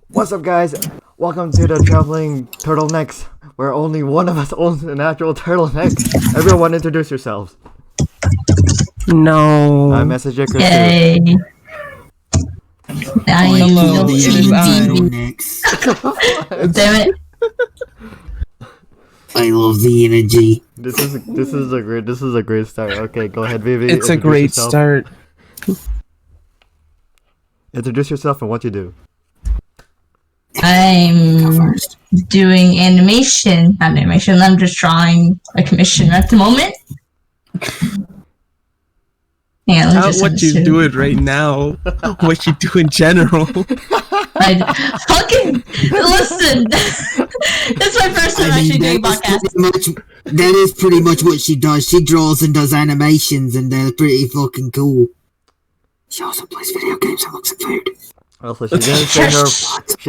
What's up, guys? Welcome to the Traveling Turtlenecks, where only one of us owns an actual turtleneck. Everyone introduce yourselves. No. I'm Messenger Chris. Yay. Hello, Milk it is TV. Damn it. I love the energy. This is a great start. Okay, go ahead, Vivi. It's a great start. Introduce yourself and what you do. I'm doing animation. Not animation. I'm just drawing a commission at the moment. Yeah, Not what you do it right now. What you do in general. I fucking listen. This is my first time actually doing podcasts. That is pretty much what she does. She draws and does animations, and they're pretty fucking cool. She also plays video games and looks at food. Also, she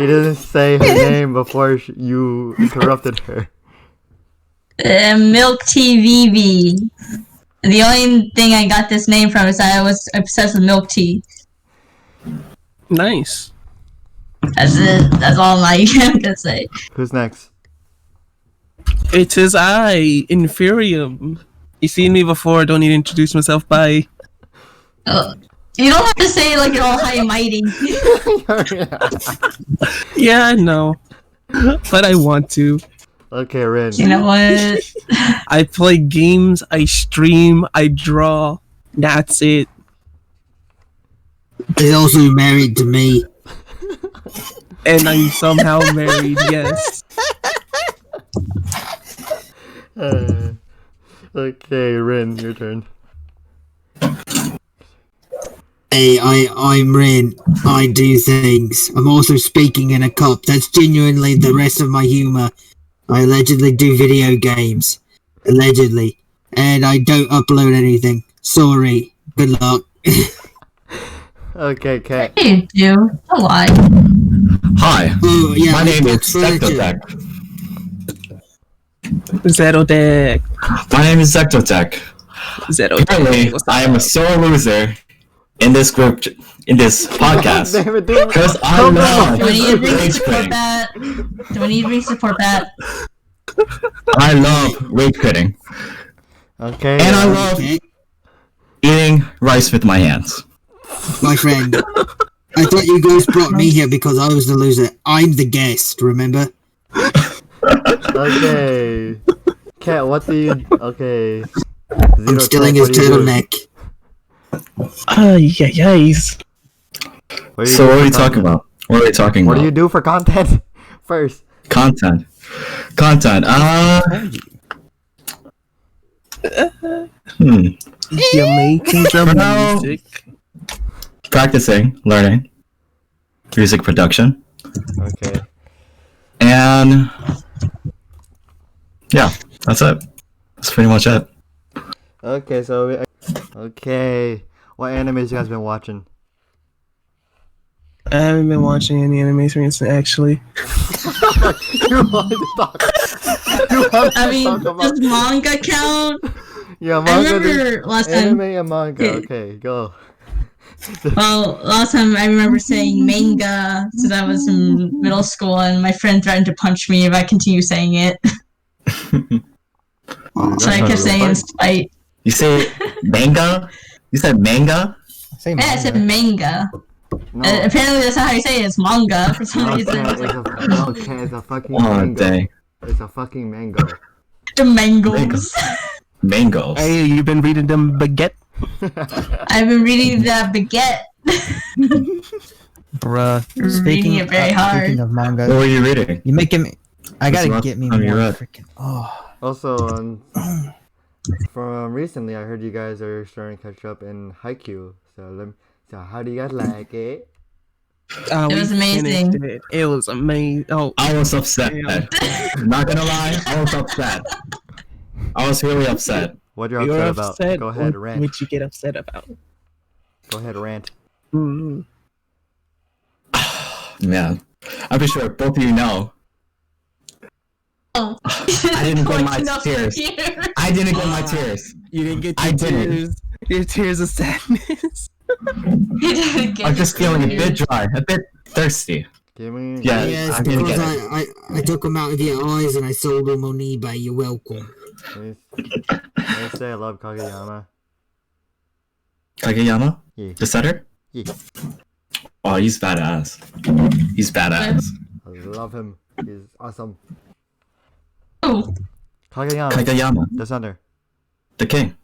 didn't say her name before you interrupted her. Milk TV. The only thing I got this name from is that I was obsessed with milk tea. Nice. That's it. That's all I can say. Who's next? It is I, Inferium. You seen me before, don't need to introduce myself, bye. You don't have to say it like you're all high and mighty. Yeah, I know. But I want to. Okay, Rin. You know what? I play games, I stream, I draw. That's it. He's also married to me. And I'm somehow married, yes. Okay, Rin, your turn. Hey, I'm Rin. I do things. I'm also speaking in a cup. That's genuinely the rest of my humor. I allegedly do video games. Allegedly. And I don't upload anything. Sorry. Good luck. Okay, Kat. You do. A lot. Hi, Oh, yeah, my name is Sectotech. Zerotech. My name is Sectotech. Apparently, I am a sore loser in this group, in this podcast, because I love Do we need to bring rage support quitting. that? Do we need to bring support that? I love rage quitting, Okay. and I love Okay, eating rice with my hands. my friend. I thought you guys brought me here because I was the loser. I'm the guest, remember? Okay. Kat, what do you... Okay. I'm stealing his turtleneck. Yes. So what are we talking about? What are we talking What about? do you do for content? First. Content. You're making For the now- music. Practicing, learning, music production, Okay. and yeah, that's it. That's pretty much it. Okay, so... Okay. What animes you guys been watching? I haven't been watching any animation recently, actually. You want to talk... You want to I mean, talk about... does manga count? Yeah, I manga... remember last time. Anime and manga. Okay, go. Well, last time I remember saying manga since I was in middle school, and my friend threatened to punch me if I continue saying it. So I kept saying in spite. You say manga? You said manga? Say Yeah, I said manga. No. Apparently that's not how you say it. It's manga for some reason. It's a fucking Oh, mango. dang. It's a fucking mango. The mangoes. Mangoes. Hey, you been reading them baguette? I've been reading that baguette. Bruh, Reading it very hard. speaking of manga, What were you reading? you making me. I gotta What's get me up? more Have you read? freaking. Oh, Also, from recently, I heard you guys are starting to catch up in Haikyuu. So how do you guys like it? It was amazing. It was amazing. Oh, I was upset. Damn. Not gonna lie, I was upset. I was really upset. What you're you're upset about? upset. Go ahead, What rant. would you get upset about? Go ahead, rant. Mm. Man, I'm pretty sure both of you know. Oh. I didn't get my tears. I didn't get my tears. You didn't get I your didn't. tears. Your tears of sadness. I'm just feeling a bit dry, a bit thirsty. Give me. Yeah, Yes, I'm gonna because get it. I took them out of your eyes and I sold them on eBay. You're welcome. Let me say I love Kageyama. Kageyama? Yeah. The setter? Yeah. Oh, he's badass. He's badass. I love him. He's awesome. Oh, Kageyama. Kageyama, The center. the king.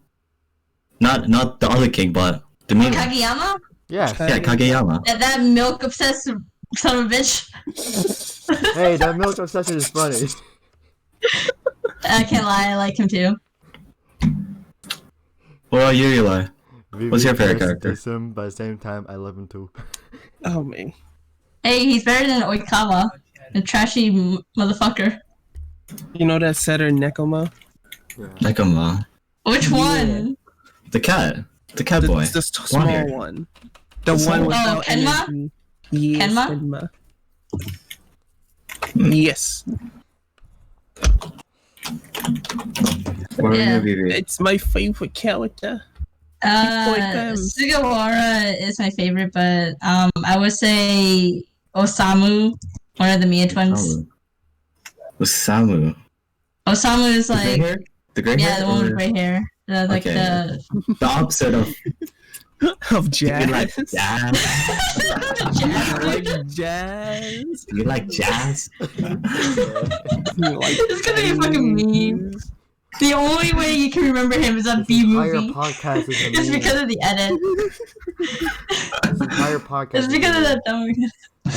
Not the other king, but the main one. Kageyama? Yes. Yeah, Kageyama. That milk obsessed son of a bitch. Hey, that milk obsession is funny. I can't lie, I like him too. What about you, Eli? What's your favorite character? Diss him, but at the same time, I love him too. Oh man. Hey, he's better than Oikawa, the trashy motherfucker. You know that setter Nekoma? Nekoma. Which one? The cat. The cat boy. The small hair. one. The one without Kenma? energy. Yes, Kenma? Yes. What are Yeah. you, It's my favorite character. them. Sugawara is my favorite, but I would say Osamu, one of the Mia twins. Osamu. Osamu is The gray like, hair? The gray hair? yeah, the one with Or gray hair. Like Okay. the the opposite of Of you like jazz. jazz. Like jazz. You like jazz? It's gonna be a fucking meme. The only way you can remember him is on This B entire movie. podcast is a It's meme. because of the edit. This entire podcast. It's is because a of meme. that dumb.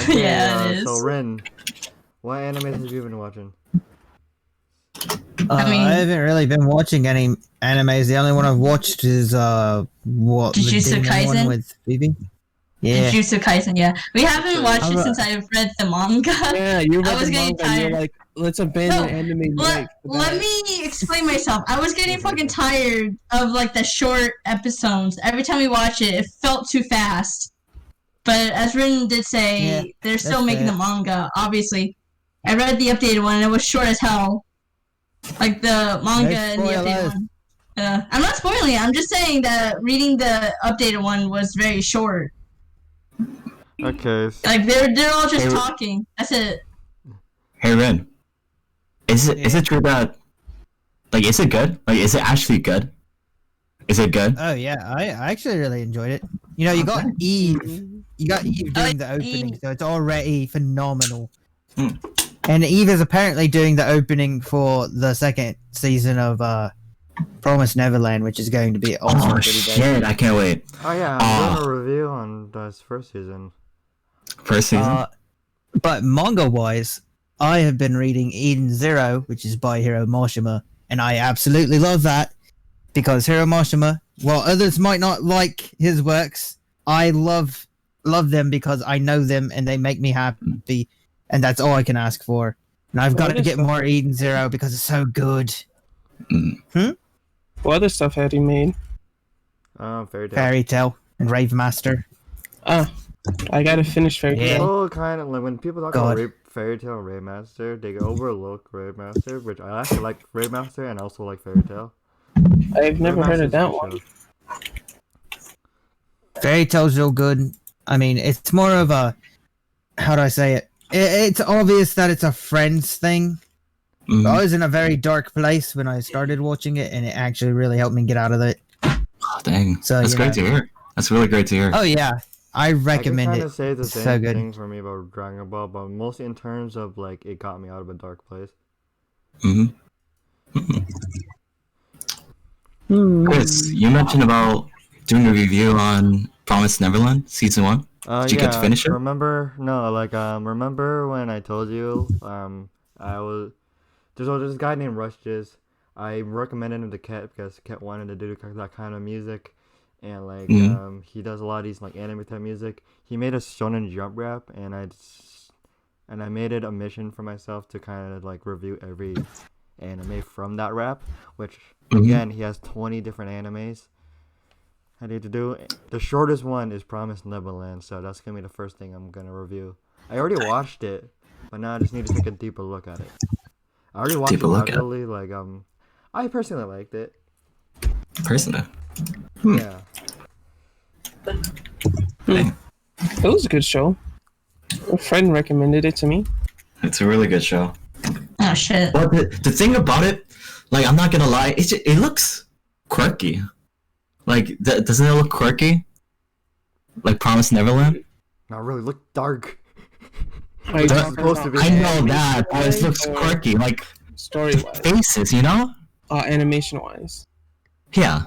Okay, Yeah, it is. So Rin, what animes have you been watching? I mean- I haven't really been watching any animes. The only one I've watched is what the Jujutsu demon Kaisen? one with Phoebe. Yeah. Jujutsu Kaisen, yeah. We haven't watched it I'm- since I've read the manga. Yeah, you read I was the getting manga and you're tired. like, let's abandon No, anime. Let me explain myself. I was getting fucking tired of like the short episodes. Every time we watch it, it felt too fast. But as Rin did say, Yeah, they're still that's making fair. the manga, obviously. I read the updated one and it was short as hell. Like the manga No and the updated spoilers. one. I'm not spoiling it, I'm just saying that reading the updated one was very short. Okay. Like they're all just Hey, talking. That's it. Hey Ren, is it true that is it good? Like is it actually good? Is it good? Oh yeah, I actually really enjoyed it. You know, you got Eve. You got Eve doing the opening, so it's already phenomenal. Hmm. And Eve is apparently doing the opening for the second season of Promised Neverland, which is going to be also Oh pretty shit! bad. I can't wait. Oh yeah, I'm doing a review on this first season. First season. But manga-wise, I have been reading Eden Zero, which is by Hiro Mashima, and I absolutely love that because Hiro Mashima, while others might not like his works, I love them because I know them and they make me happy, and that's all I can ask for. And I've got What to is get that? more Eden Zero because it's so good. What other stuff had he made? Fairy Tail. Fairy Tale and Rave Master. Ah, I gotta finish Fairy Yeah. Tail. People kind of like when people talk God. about Fairy Tail and Raymaster, they overlook Raymaster, which I actually like Raymaster and also like Fairy Tail. I've never heard of Raymaster's that a one. good show. Fairy Tale's real good. I mean, it's more of a, how do I say it? It's obvious that it's a friends thing. Mhm. I was in a very dark place when I started watching it, and it actually really helped me get out of it. Oh, dang, So, that's you great know. to hear. That's really great to hear. Oh yeah, I I can recommend kind it. of say the It's same so good. thing for me about Dragon Ball, but mostly in terms of like it got me out of a dark place. Mm-hmm. Chris, you mentioned about doing a review on Promised Neverland season 1. Did you get to finish it? Remember when I told you there's this guy named Rushes. I recommended him to Ket because Ket wanted to do that kind of music, and like he does a lot of these like anime type music. He made a Shonen Jump rap, and I made it a mission for myself to kind of like review every anime from that rap, which again he has 20 different animes I need to do. The shortest one is Promised Neverland, so that's gonna be the first thing I'm gonna review. I already watched it, but now I just need to take a deeper look at it. I already watched it Deeper look at it. actually, like I personally liked it. Personally. Yeah. It was a good show. A friend recommended it to me. It's a really good show. Oh shit. But the thing about it, like, I'm not gonna lie, it looks quirky. Like, doesn't it look quirky? Like Promised Neverland? Not really. Look dark. Are you It's talking supposed to about be. I know that, but it looks or quirky. Like, story-wise? faces, you know? Animation-wise. Yeah.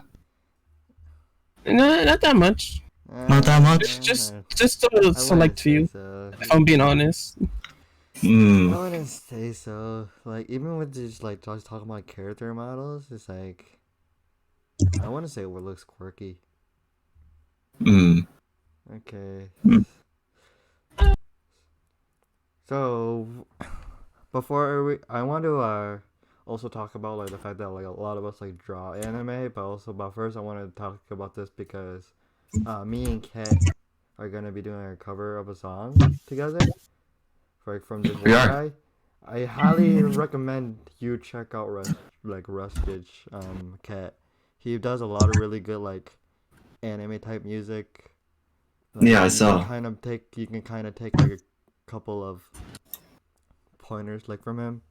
No, not that much. Not that much? Just I a wouldn't select say few. so. If I'm being honest. I Mm. wouldn't say so. Like, even with just like just talking about character models, it's like I want to say it looks quirky. Mm. Okay. Hmm. So I want to also talk about like the fact that like a lot of us like draw anime, but first I want to talk about this because me and Kat are gonna be doing a cover of a song together, from this one We are. guy. I highly recommend you check out Rustage, Kat. He does a lot of really good like anime type music. Like, Yeah, I saw. You can kind of take like a couple of pointers like from him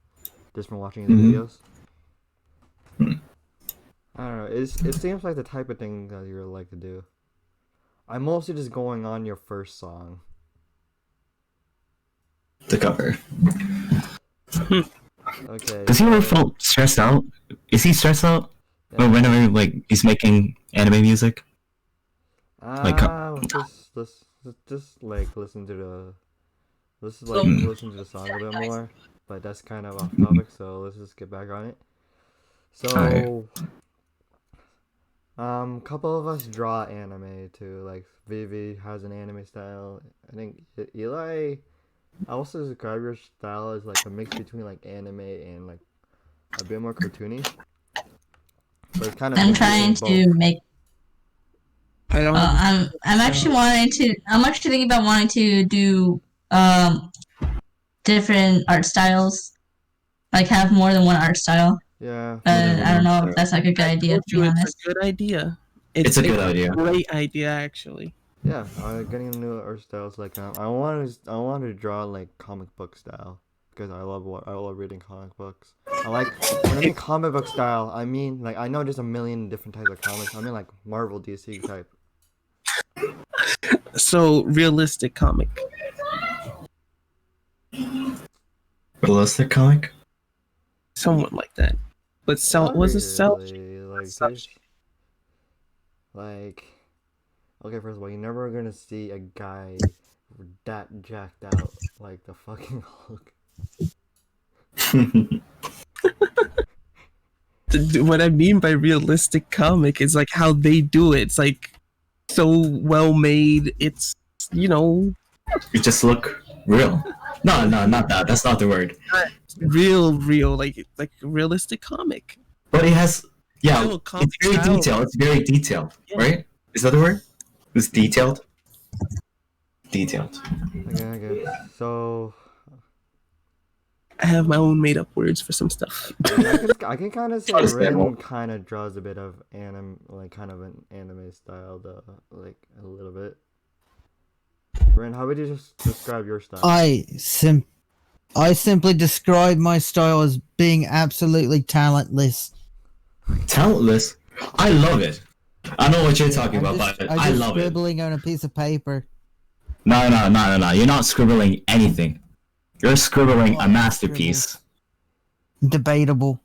just from watching his Mhm. videos. Hmm. I don't know. It seems like the type of thing that you would like to do. I'm mostly just going on your first song. The cover. Okay. Does he ever feel stressed out? Is he stressed out? Or whenever like he's making anime music? like, just like listen to the Mm. listen to the song a bit more. But that's kind of off topic, so let's just get back on it. So, couple of us draw anime too. Like Vivi has an anime style. I think Eli. I also describe your style as like a mix between like anime and like a bit more cartoony. But it's kind of I'm trying to make. I don't. I'm actually I'm actually thinking about wanting to do different art styles, like have more than one art style. Yeah. I don't know if that's like a good idea. To be It's honest, a good idea. It's a good idea. Great idea, actually. Yeah, getting new art styles. Like I want to draw like comic book style because I love reading comic books. When I mean comic book style, I mean like I know there's a million different types of comics. I mean like Marvel, DC type. So realistic comic. Realistic comic? Somewhat like that. But Not was it cell? really, like Such- like okay, first of all, you're never gonna see a guy that jacked out like the fucking Hulk. What I mean by realistic comic is like how they do it. It's like so well made. It's You just look real. No, not that. That's not the word. real, like realistic comic. But it has, yeah, Real comic it's very style. detailed. It's very detailed, Yeah. right? Is that the word? It's detailed. Detailed. Okay. So I have my own made up words for some stuff. I can kind of say Understandable. Rin kind of draws a bit of kind of an anime style, though, like a little bit. Rin, how would you just describe your style? I simply describe my style as being absolutely talentless. Talentless. I love it. I know what you're talking I'm about, just, but I'm I just love it. scribbling on a piece of paper. No. You're not scribbling anything. You're scribbling a masterpiece. Debatable.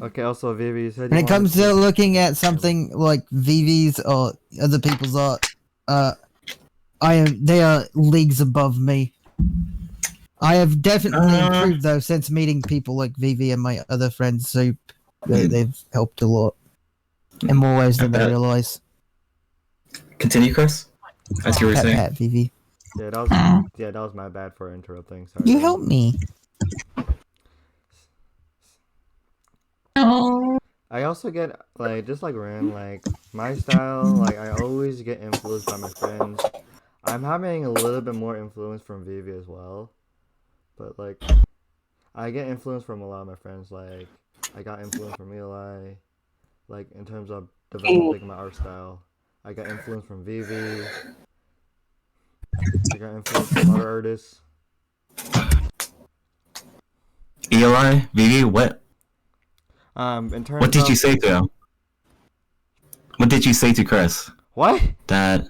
Okay, also Vivi, you said When you it comes wanted to looking at something like VV's or other people's art, they are leagues above me. I have definitely improved though since meeting people like VV and my other friends. So they've helped a lot in more ways than I realize. Continue, Chris. As you were saying. Pat, VV. Yeah, that was my bad for interrupting. Sorry. You helped me. oh, I also get like just like Rin, like my style, like I always get influenced by my friends. I'm having a little bit more influence from Vivi as well, but like I get influence from a lot of my friends. Like I got influence from Eli, like in terms of developing my art style. I got influence from Vivi. I got influenced from other artists. Eli, Vivi, what In terms what did of, you say to him? What did you say to Chris? What? That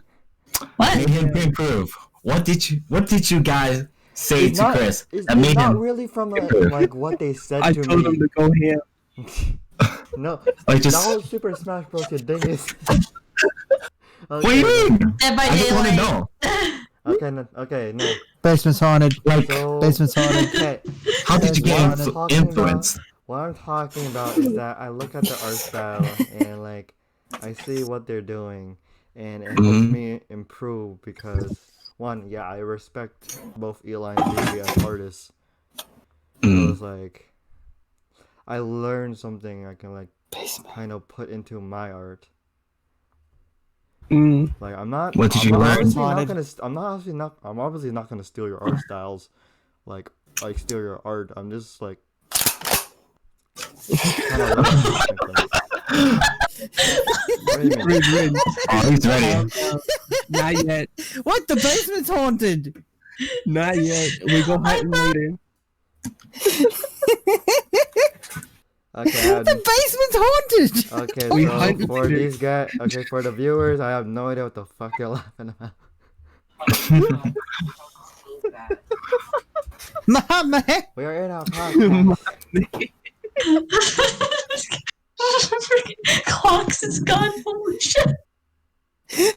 What? made him improve. What did you guys say It's to not. Chris It's that made not him really from improve? like what they said I to told me. him to go here. No, Like that just whole Super Smash Bros. Thing is. what do you mean? Dead by I just want to Daylight. know. Okay, no. Basement's haunted. Like, So, Basement's haunted. okay, how did you What get I'm talking about- influenced? what I'm talking about is that I look at the art style and like I see what they're doing, and it helps Mhm. me improve because one, yeah, I respect both Eli and Vivi as artists. So Mm. it's like I learned something I can like Basement. kind of put into my art. Mm. Like I'm not. What did I'm you not learn? obviously not Haunted. gonna. I'm obviously not gonna steal your art styles, like steal your art. I'm just like kind of learning something from it. What do you mean? Rin. Oh, he's ready. Not yet. What? The basement's haunted. Not yet. We go hunting later. Okay, The basement's haunted. okay. We So hunted for it. these guys, okay, for the viewers, I have no idea what the fuck you're laughing about. Mama. We are in our podcast. Clocks is gone. Holy shit.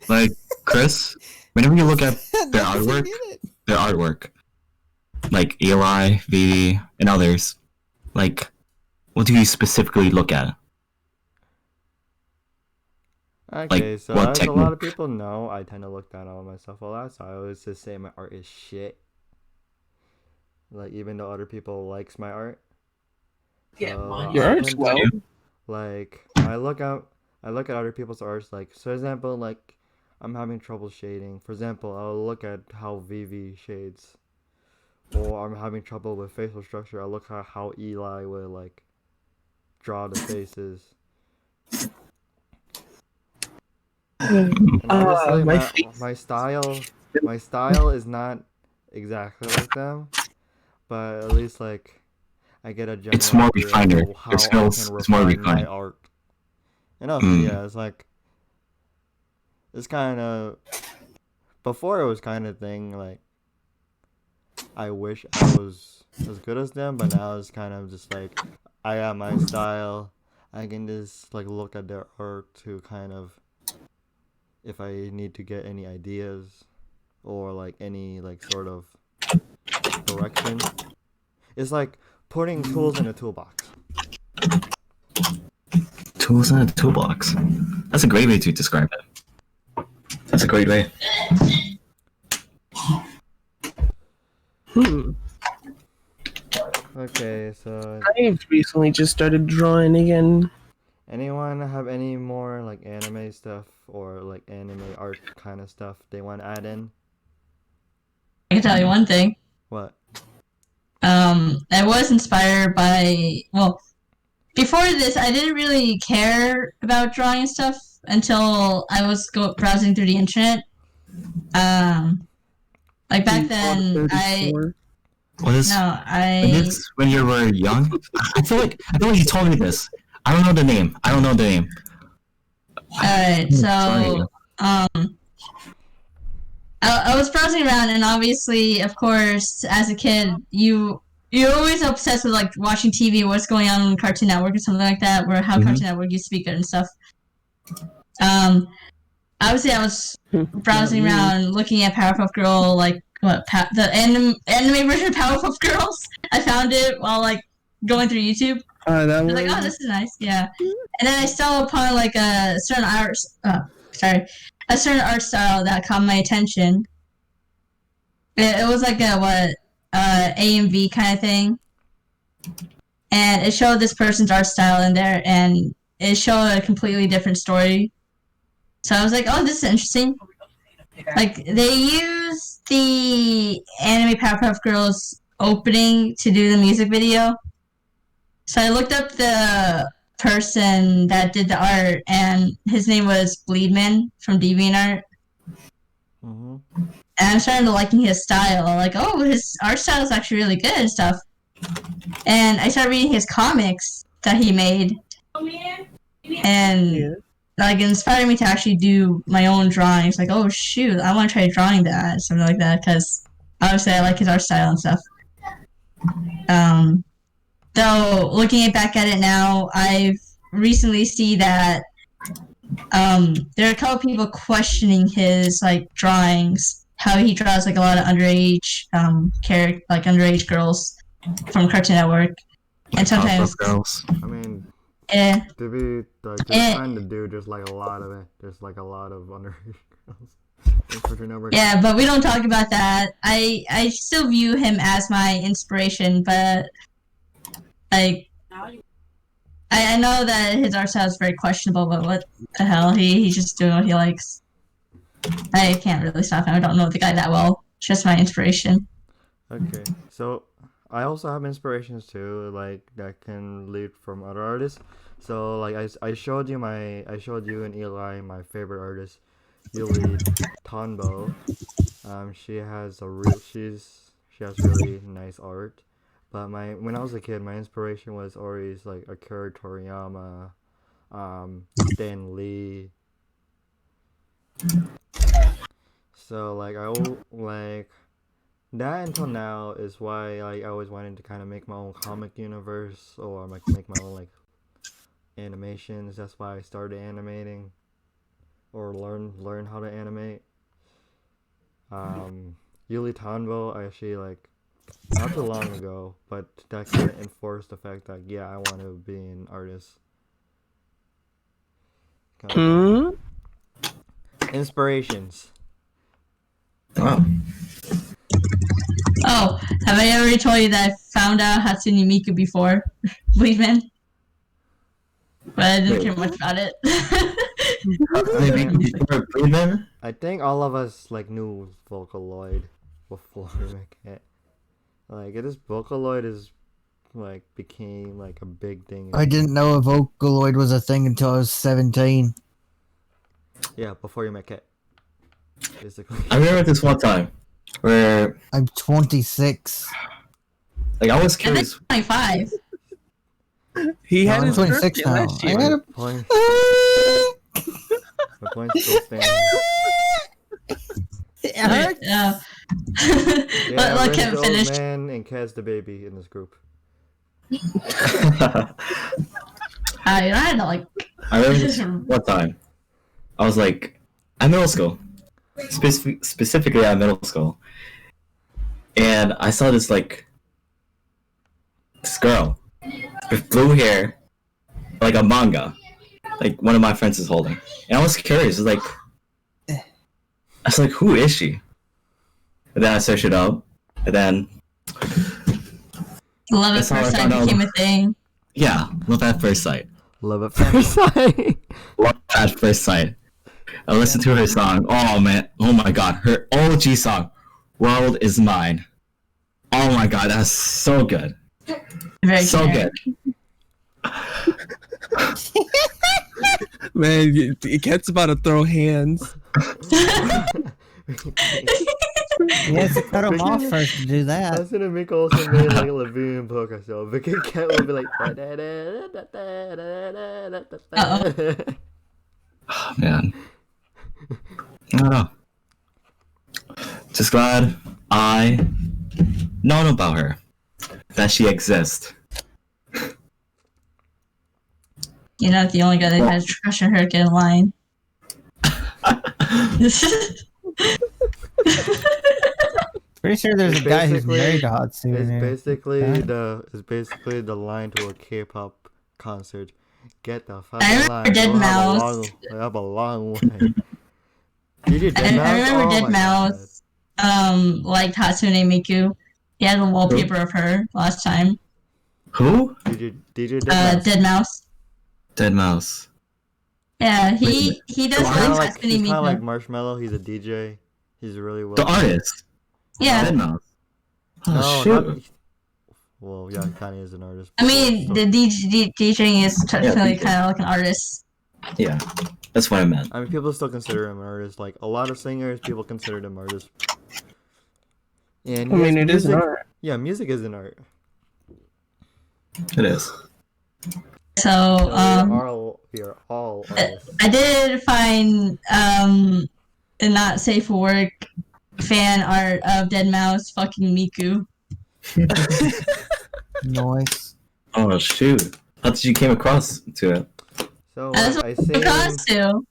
Like Chris, whenever you look at their artwork, like Eli, Vivi, and others, like, what do you specifically look at? Okay, so what as a lot technique? of people know, I tend to look down on myself a lot, so I always just say my art is shit. Like even though other people likes my art. So Your I art's tend well. to, like I look at other people's arts, like for example, like I'm having trouble shading. For example, I'll look at how Vivi shades. Or I'm having trouble with facial structure, I'll look at how Eli would like draw the faces. And obviously, my my style is not exactly like them, but at least like I get a general It's more idea refined. of Your how I skills can is more refine my refined. art. And also, Mm. yeah, it's like it's kind of before it was kind of thing like I wish I was as good as them, but now it's kind of just like I got my style. I can just like look at their art to kind of if I need to get any ideas or like any like sort of direction. It's like putting tools in a toolbox. Tools in a toolbox. That's a great way to describe it. That's a great way. Okay, so I've recently just started drawing again. anyone have any more like anime stuff or like anime art kind of stuff they want to add in? I can tell you one thing. What? I was inspired by, well, before this, I didn't really care about drawing stuff until I was browsing through the internet. Like back then, What is when you were young? I feel like you told me this. I don't know the name. Alright, Sorry. so, I was browsing around, and obviously, of course, as a kid, you're always obsessed with like watching TV, what's going on Cartoon Network or something like that, where how Mhm. Cartoon Network used to be good and stuff. Obviously, I was browsing around, looking at Powerpuff Girl, like the anime version of Powerpuff Girls. I found it while like going through YouTube. That I was one. like, oh, this is nice, yeah. And then I stumbled upon like a certain art style that caught my attention. It was like a AMV kind of thing, and it showed this person's art style in there, and it showed a completely different story. So I was like, oh, this is interesting. Like they used the anime Powerpuff Girls opening to do the music video. So I looked up the person that did the art, and his name was Bleedman from DeviantArt. Mm-hmm. and I'm starting to liking his style. Like, oh, his art style is actually really good and stuff. And I started reading his comics that he made, and Yeah. like inspired me to actually do my own drawings. Like, oh shoot, I want to try drawing that, something like that, because obviously I like his art style and stuff. Though looking back at it now, I've recently see that there are a couple people questioning his like drawings, how he draws like a lot of underage like underage girls from Cartoon Network, and sometimes girls. I mean, eh, to be like they're trying to do just like a lot of it. There's like a lot of underage girls in Cartoon Network. yeah, but we don't talk about that. I still view him as my inspiration, but like I know that his art style is very questionable, but what the hell? He's just doing what he likes. I can't really stop him. I don't know the guy that well. It's just my inspiration. Okay, so I also have inspirations too, like that can lead from other artists. So like I showed you and Eli my favorite artist, Yuli Tonbo. She has really nice art. But when I was a kid, my inspiration was always like Akira Toriyama, Stan Lee. So like that until now is why I always wanted to kind of make my own comic universe or like make my own like animations. That's why I started animating or learn how to animate. Yuli Tanbo, I actually like not too long ago, but that kind of enforced the fact that yeah, I want to be an artist. Hmm? Inspirations. Wow. Oh, have I already told you that I found out Hatsune Miku before Bleedman? But I didn't care much about it. Before Bleedman? I think all of us like knew Vocaloid before we make it. Like this Vocaloid is like became like a big thing. I didn't know a Vocaloid was a thing until I was 17. Yeah, before you make it. Basically. I remember this one time where I'm 26. like I was I think curious. 25. He had I'm his 26 birthday now. last I year. had a... Point. My point still stands. It hurt. Yeah. Yeah, Let Rin's Kevin the old finish. man and Kaz the baby in this group. I had to like. I remember this one time. I was like at middle school, specifically at middle school, and I saw this girl with blue hair, like a manga, like one of my friends is holding, and I was curious. I was like, who is she? And then I searched it up, and then Love at That's how I first sight found out. became a thing. yeah, love at first sight. Love at first sight. Love at first sight. I listened to her song. Oh man, oh my god, her OG song, "World Is Mine." Oh my god, that's so good, Very so generic. good. Man, it gets about to throw hands. He has to cut him off first to do I that. was gonna make also made like a Lavian poker show. Vicky Cat would be like. Oh man, I don't know. Just glad I known about her, that she exists. You're not the only guy that has a crush on her. Get in line. Pretty sure there's a guy who's married to Hatsune. It's here. basically the line to a K-pop concert. Get the fuck I in remember line. Dead You'll Mouse. have a long way. You did I Dead Mouse? remember Oh Dead my Mouse. Liked Hatsune Miku. He had a wallpaper of her last time. Who? God. Did you Dead Mouse? Dead Mouse. Dead Mouse. Yeah, he does He's kind like of Hatsune Miku. like Marshmallow. He's a DJ. He's really well. The artist. Yeah, Dead Mouse. Oh No, shoot. not, well, yeah, he kind of is an artist. I mean So- the DJing is technically DJ. kind of like an artist. Yeah, that's what I meant. I mean, people still consider him an artist. Like a lot of singers, people consider them artists. And I mean, yes, it is an music. art. Yeah, music is an art. It is. So We are all artists. I did find a not safe for work fan art of Dead Mouse fucking Miku. Nice. Oh shoot! How did you came across to it? So That's I what it costs seen. to.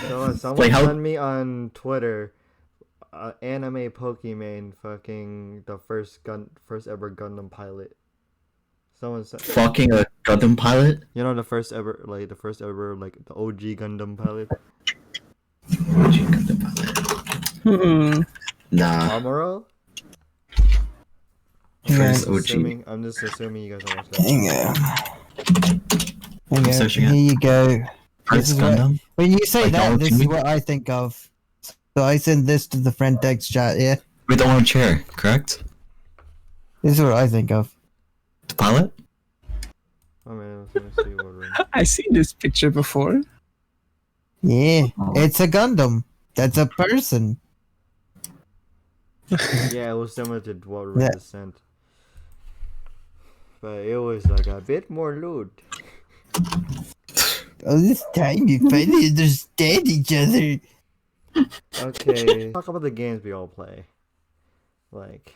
So someone Like, how- sent me on Twitter, anime Pokemon, fucking the first ever Gundam pilot. Someone sent, Fucking a Gundam pilot? you know, the first ever like the OG Gundam pilot, Gundam pilot. Nah. Amuro. First Yeah. OG. I'm just assuming you guys don't watch that. Hang on. searching Here it. you go. First is what- Gundam? When you say Like that, Donald this is Jr.? what I think of. So I send this to the friend text chat, yeah? With the orange chair, correct? This is what I think of. The pilot? I mean, let me see what room. I seen this picture before. Yeah, Oh. it's a Gundam. That's a person. Yeah, it was similar to what Red Yeah. just sent, but it was like a bit more lewd. Oh, this time you finally understand each other. Okay, talk about the games we all play. Like,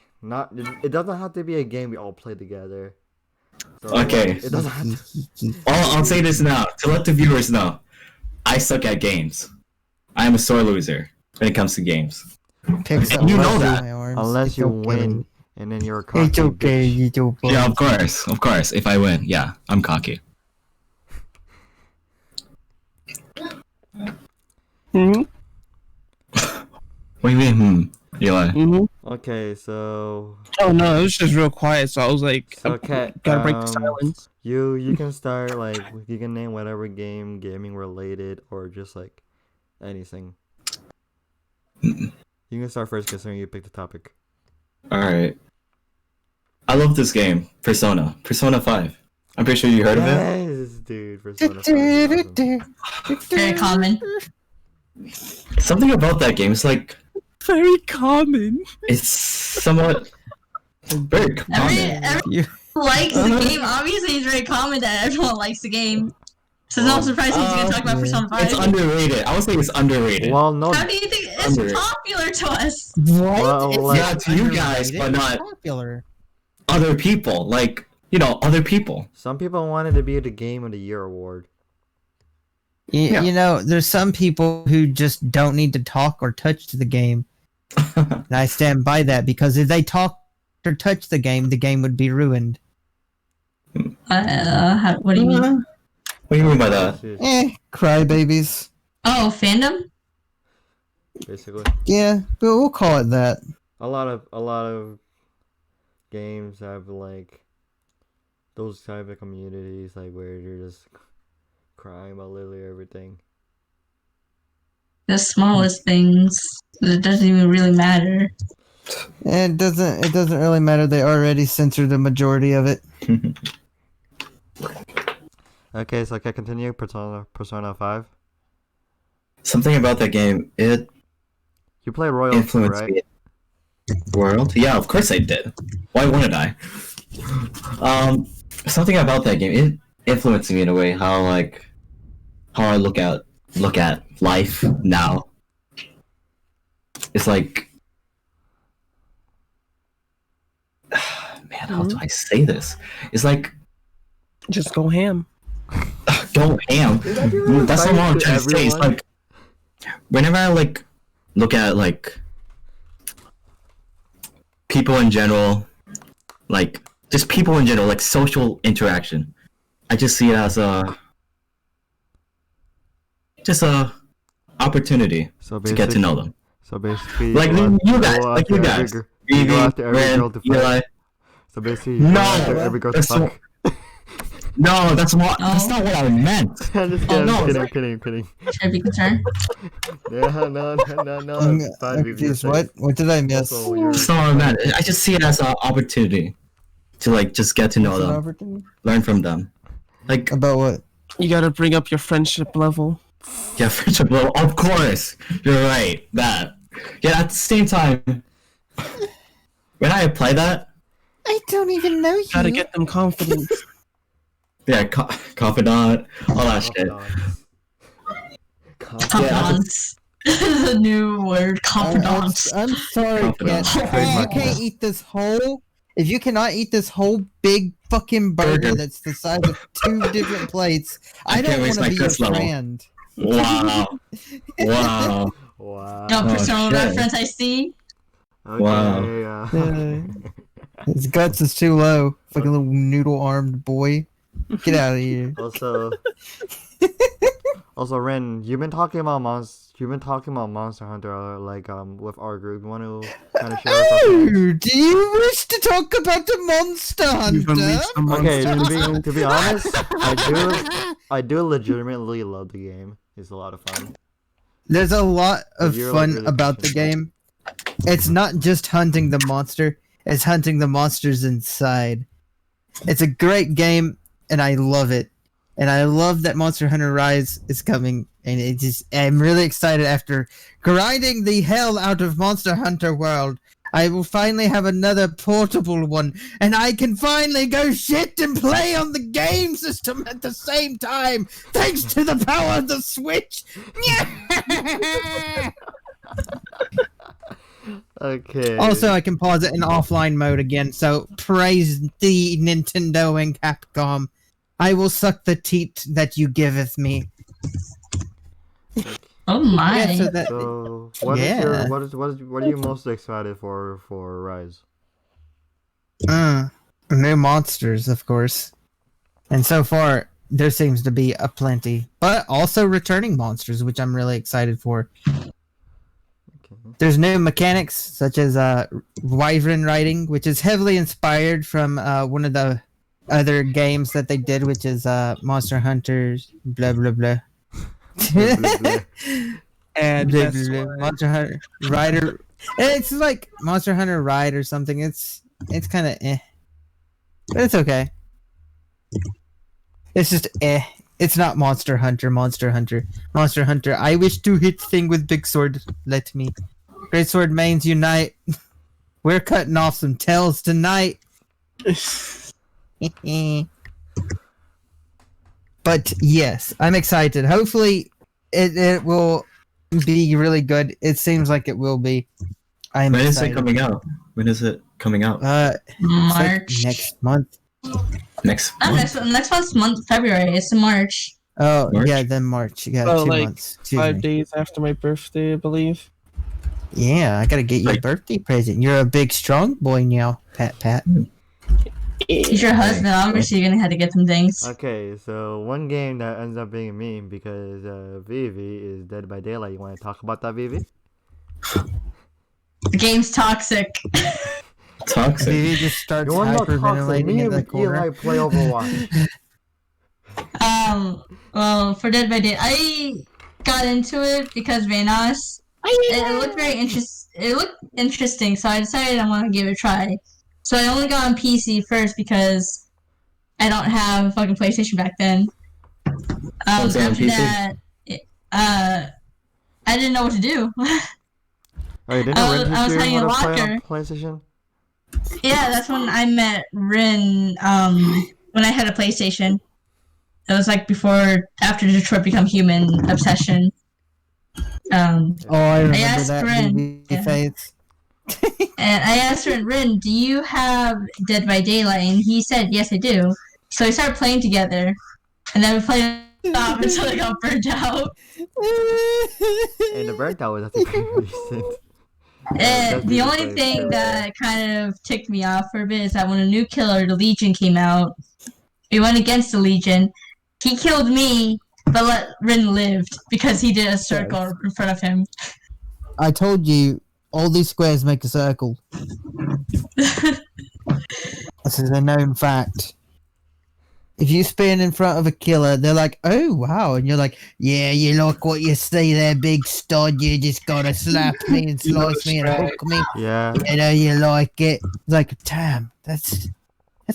it doesn't have to be a game we all play together. So, Okay. It doesn't have to. I'll say this now, to let the viewers know. I suck at games. I am a sore loser when it comes to games. Picks up You know muscle that. in my arms. Unless It's you okay. win, and then you're a cocky It's okay, bitch. you don't Yeah, of course. If I win, yeah, I'm cocky. Mm-hmm. What do you mean, Eli? Mm-hmm. Okay, so Oh no, it was just real quiet. So I was like, So, Kat, gotta break the silence. you can start, like, you can name whatever gaming related, or just like anything. You can start first, considering you picked the topic. Alright. I love this game, Persona 5. I'm pretty sure you heard of it. Yes, dude, Persona 5 is awesome. Very common. Something about that game is like, Very common. it's somewhat very common. Everyone You- likes the game. Obviously, it's very common that everyone likes the game. So it's not surprising you can talk about yeah. Persona 5. It's underrated. I would say it's underrated. Well, no, How do you think it's Underrated. popular to us? What? Well, It's like- Yeah, not to you guys, underrated, but it's not popular. other people. Like, other people. some people wanted to be the Game of the Year award. Yeah. You know, there's some people who just don't need to talk or touch the game. And I stand by that because if they talk or touch the game would be ruined. What do you mean? What do you mean by that? Crybabies. Oh, fandom? Basically, Yeah, but we'll call it that. a lot of games have like those type of communities, like where you're just crying about literally everything. The smallest things. It doesn't even really matter. It doesn't really matter. They already censored the majority of it. Okay, so can I continue Persona 5? Something about that game, it You play Royal, influenced right? me. World? Yeah, of course I did. Why wouldn't I? Something about that game, it influenced me in a way how I look at life now. It's like, man, how do I say this? It's like, Just go ham. go ham. That's not what I'm trying to say. It's Everyone? like, whenever I look at people in general, just people in general, like social interaction, I just see it as a opportunity So to get to know them. So basically, Like go you go guys, like you after every guys. gir- you go after every Ren, girl to fuck. Eli. So basically, you go No, after every girl to that's fuck. No, that's not what I meant. I'm just Oh, kidding, no, I'm it's kidding, kidding. Should be concerned. Yeah, no. I'm it's fine, baby, confused. you're What? safe. What did I miss? Also, you're- That's not what I meant. I just see it as an opportunity to just get to know What's an them, opportunity? learn from them. Like, About what? You gotta bring up your friendship level. yeah, friendship level. Of course, you're right. That. Yeah, at the same time, When I apply that, I don't even know you. Gotta get them confidence. yeah, confidant, all that shit. Confidants. This is a new word. Confidants. I'm sorry, Confidant. Ken. If you can't eat this whole, if you cannot eat this whole big fucking burger that's the size of 2 different plates, I don't can't want waste to my be your Chris level. friend. Wow. Wow. Wow. No Oh, personal shit. reference, I see. Okay, Wow. His guts is too low. Fucking little noodle-armed boy. Get out of here. Also, Ren, you've been talking about Monster Hunter, like with our group. You want to kind of share us our Oh, thoughts? do you wish to talk about the Monster You've Hunter? unleashed the Okay, monster. to be honest, I do legitimately love the game. It's a lot of fun. There's a lot of You're, like, fun really about the passionate. game. It's not just hunting the monster, it's hunting the monsters inside. It's a great game, and I love it. And I love that Monster Hunter Rise is coming, and I'm really excited after grinding the hell out of Monster Hunter World. I will finally have another portable one, and I can finally go shit and play on the game system at the same time, thanks to the power of the Switch. Okay. Also, I can pause it in offline mode again, so praise the Nintendo and Capcom. I will suck the teat that you giveth me. Oh my. Yeah, so that, So, what Yeah. are you most excited for Rise? new monsters, of course. And so far, there seems to be a plenty. But also returning monsters, which I'm really excited for. Okay. There's new mechanics, such as wyvern riding, which is heavily inspired from one of the other games that they did, which is Monster Hunters, blah blah blah. Blah, blah, blah. And Blah, that's blah, blah. why- Monster Hunter Rider. It's like Monster Hunter Ride or something. It's kind of but it's okay. It's just It's not Monster Hunter. Monster Hunter. I wish to hit thing with big sword. Let me. Great sword mains unite. We're cutting off some tails tonight. But yes, I'm excited. Hopefully, it will be really good. It seems like it will be. I'm When is excited. it coming out? When is it coming out? It's like March. next month. Next Oh, month? next month's February. It's in March. Oh March? yeah, then March. Yeah, Oh, 2 like months. Excuse 5 me. days after my birthday, I believe. Yeah, I gotta get you a Like- birthday present. You're a big, strong boy now, Pat. He's your husband. Obviously, you're gonna have to get some things. Okay, so one game that ends up being a meme because Vivi is Dead by Daylight. You want to talk about that, Vivi? The game's toxic. Toxic. Vivi just starts You're not toxic. hyperventilating Me in the and corner. Eli play Overwatch. Well, for Dead by Day, I got into it because Vanos. It looked very It looked interesting, so I decided I want to give it a try. So I only got on PC first because I don't have a fucking PlayStation back then. What's on After PC? that, I didn't know what to do. Oh, you didn't I Ren was teach you hiding how a to play on locker. PlayStation? Yeah, that's when I met Rin. When I had a PlayStation. It was like after Detroit Become Human obsession. Oh, I remember asked that Ren. Vivi Yeah. face. And I asked Rin, do you have Dead by Daylight? And he said, yes, I do. So we started playing together. And then we played off until I got burnt out. And the burnt out was actually pretty recent. And the only thing that kind of ticked me off for a bit is that when a new killer, the Legion, came out, we went against the Legion. He killed me, but Rin lived because he did a circle in front of him. I told you, all these squares make a circle. This is a known fact. If you spin in front of a killer, they're like, oh, wow. And you're like, yeah, you like what you see there, big stud. You just gotta slap me and slice me and hook me. Yeah. You know, you like it. It's like, damn, that's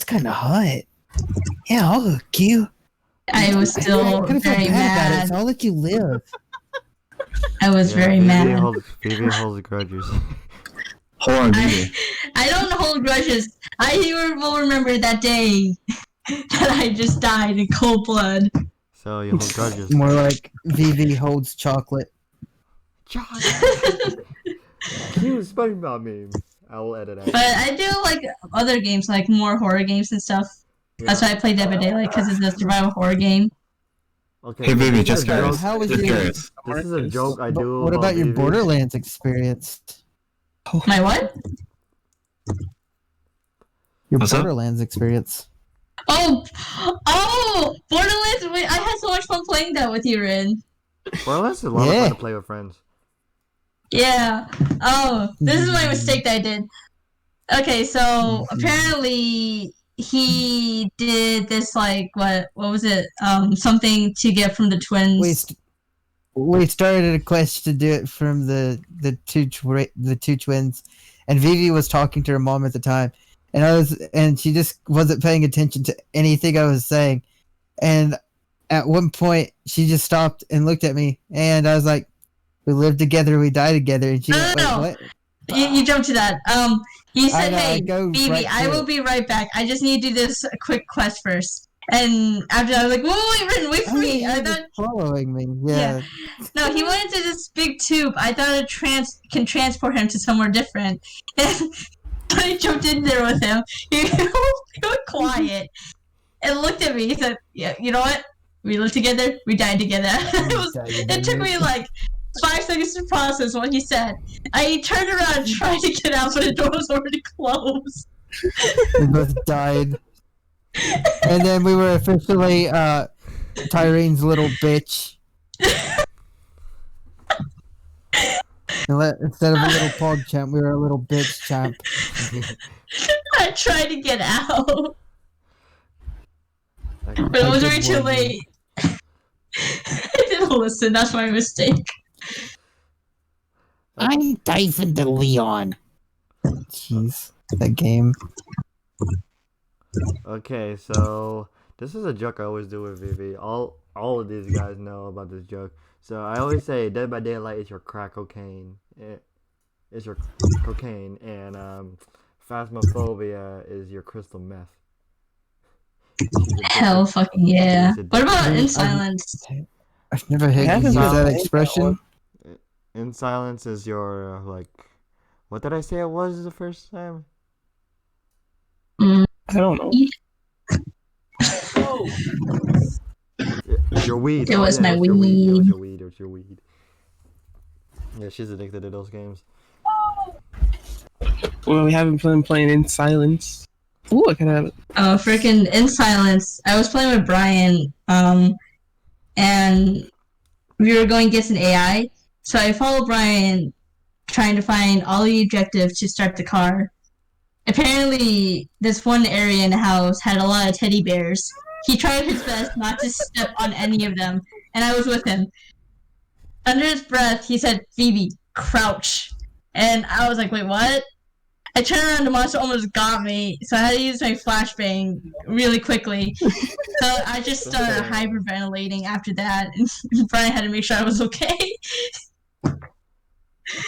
kind of hot. Yeah, I'll hook you. I was still Kinda feel very bad about it, mad. so I'll let you live. I was very Vivi mad. Vivi holds grudges. Hold on, Vivi. I don't hold grudges. I will remember that day that I just died in cold blood. So you hold grudges. More like Vivi holds chocolate. John, cute SpongeBob meme. I will edit But out. I do like other games, like more horror games and stuff. That's why I played Dead by Daylight, because it's a survival horror game. Okay, Hey, so Vivi, this just is a joke. curious. How was Just your- curious. This is a joke I do. What about your Vivi. Borderlands experience? My what? Your What's up? Borderlands experience. Oh, Borderlands! Wait, I had so much fun playing that with you, Rin. Borderlands is a lot of Yeah. fun to play with friends. Yeah. Oh, this is my mistake that I did. Okay, so apparently he did this like what was it? Something to get from the twins. We started a quest to do it from the two twins, and Vivi was talking to her mom at the time, and she just wasn't paying attention to anything I was saying, and at one point she just stopped and looked at me, and I was like, "We live together, we die together," and she went, No. "Wait, what?" You jumped to that. He said, know, I "Hey, go Phoebe, right I to will it. be right back. I just need to do this quick quest first." And after that, I was like, wait, Rin, wait for Oh, me. yeah, I you were thought, following me. Yeah. no, he went into this big tube. I thought it can transport him to somewhere different. And I jumped in there with him. He went quiet and looked at me. He said, "Yeah, you know what? We live together. We die together." It took me like 5 seconds to process what he said. I turned around and tried to get out, but the door was already closed. We both died. And then we were officially Tyrene's little bitch. Instead of a little pog champ, we were a little bitch champ. I tried to get out, Okay. but it was I way did too warn you. late. I didn't listen. That's my mistake. I'm Dyson de Leon. Jeez, that game. Okay, so this is a joke I always do with Vivi. All of these guys know about this joke. So I always say Dead by Daylight is your crack cocaine. It's your cocaine, and Phasmophobia is your crystal meth. Hell fucking yeah. She's What about addicted. In Silence? I've never heard you haven't use found that that expression. In Silence is your like, what did I say it was the first time? Mm, I don't know. It's your weed. It Oh, was yeah, my it's your weed. It was weed. your weed. It was your weed. Yeah, she's addicted to those games. Well, we haven't been playing In Silence. Ooh, I can have it. Oh, freaking In Silence. I was playing with Brian, and we were going against an AI. So I followed Brian, trying to find all the objectives to start the car. Apparently, this one area in the house had a lot of teddy bears. He tried his best not to step on any of them, and I was with him. Under his breath, he said, "Phoebe, crouch." And I was like, wait, what? I turned around, the monster almost got me, so I had to use my flashbang really quickly. So I just started hyperventilating after that, and Brian had to make sure I was okay.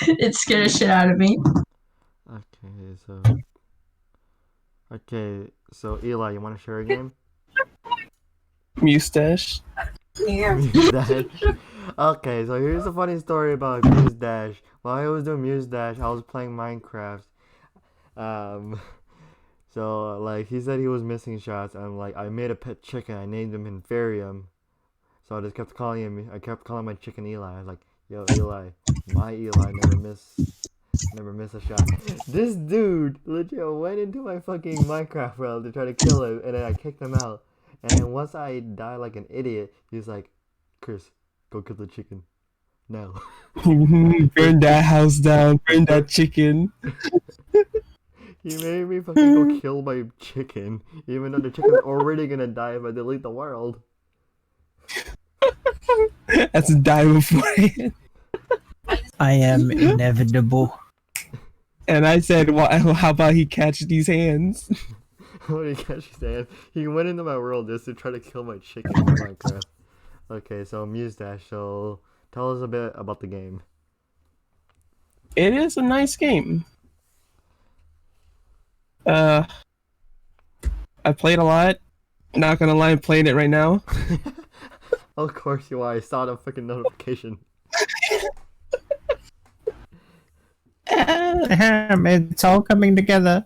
It scared the shit out of me. Okay, so Eli, you want to share a game? Mustache. Muse Dash. Okay, so here's a funny story about Muse Dash. While I was doing Muse Dash, I was playing Minecraft. So like he said he was missing shots, and like I made a pet chicken. I named him Inferium. So I just kept calling him. I kept calling my chicken Eli. I was like, "Yo, Eli, my Eli never miss a shot." This dude legit went into my fucking Minecraft world to try to kill him, and then I kicked him out. And then once I died like an idiot, he was like, "Chris, go kill the chicken. No." Burn that house down. Burn that chicken. He made me fucking go kill my chicken, even though the chicken's already gonna die if I delete the world. That's a die beforehand. I am inevitable. And I said, well, how about he catch these hands? What did he catch his hand? He went into my world just to try to kill my chicken in Minecraft. Okay, so Muse Dash, so tell us a bit about the game. It is a nice game. Uh, I played a lot. Not gonna lie, I'm playing it right now. Of course you are. I saw the freaking notification. It's all coming together.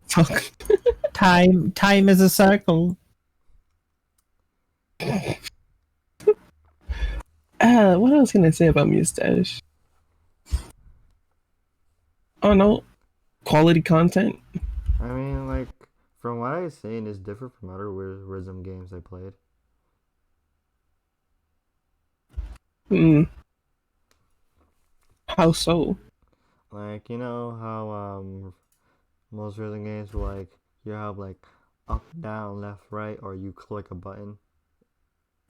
Fuck. Time is a circle. What else can I say about Mustache? Oh no, quality content. I mean, like, from what I've seen, it's different from other rhythm games I played. Hmm. How so? Like, you know how most rhythm games will, like, you have like up, down, left, right, or you click a button,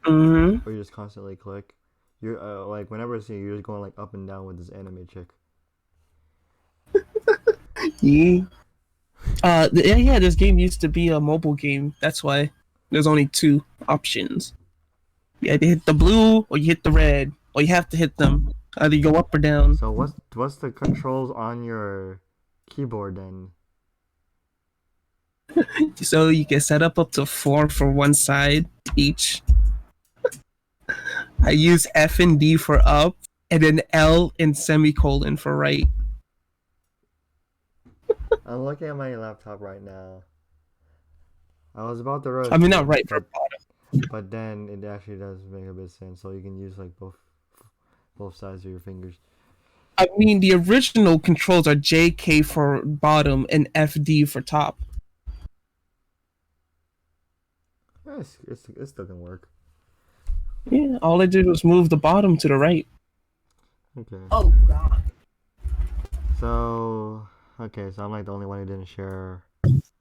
Hmm. or you just constantly click. You're like whenever I see you, you're just going like up and down with this anime chick. Yeah. Yeah. This game used to be a mobile game. That's why there's only two options. You either hit the blue or you hit the red, or you have to hit them. Either you go up or down. So what's the controls on your keyboard then? So you can set up to 4 for one side each. I use F and D for up, and then L and semicolon for right. I'm looking at my laptop right now. I was about to write. I mean, not right, for bottom. but then it actually does make a bit of sense. So you can use like both sides of your fingers. I mean, the original controls are JK for bottom and FD for top. Yeah, it still can work. Yeah, all I did was move the bottom to the right. Okay. Oh, God. So I'm like the only one who didn't share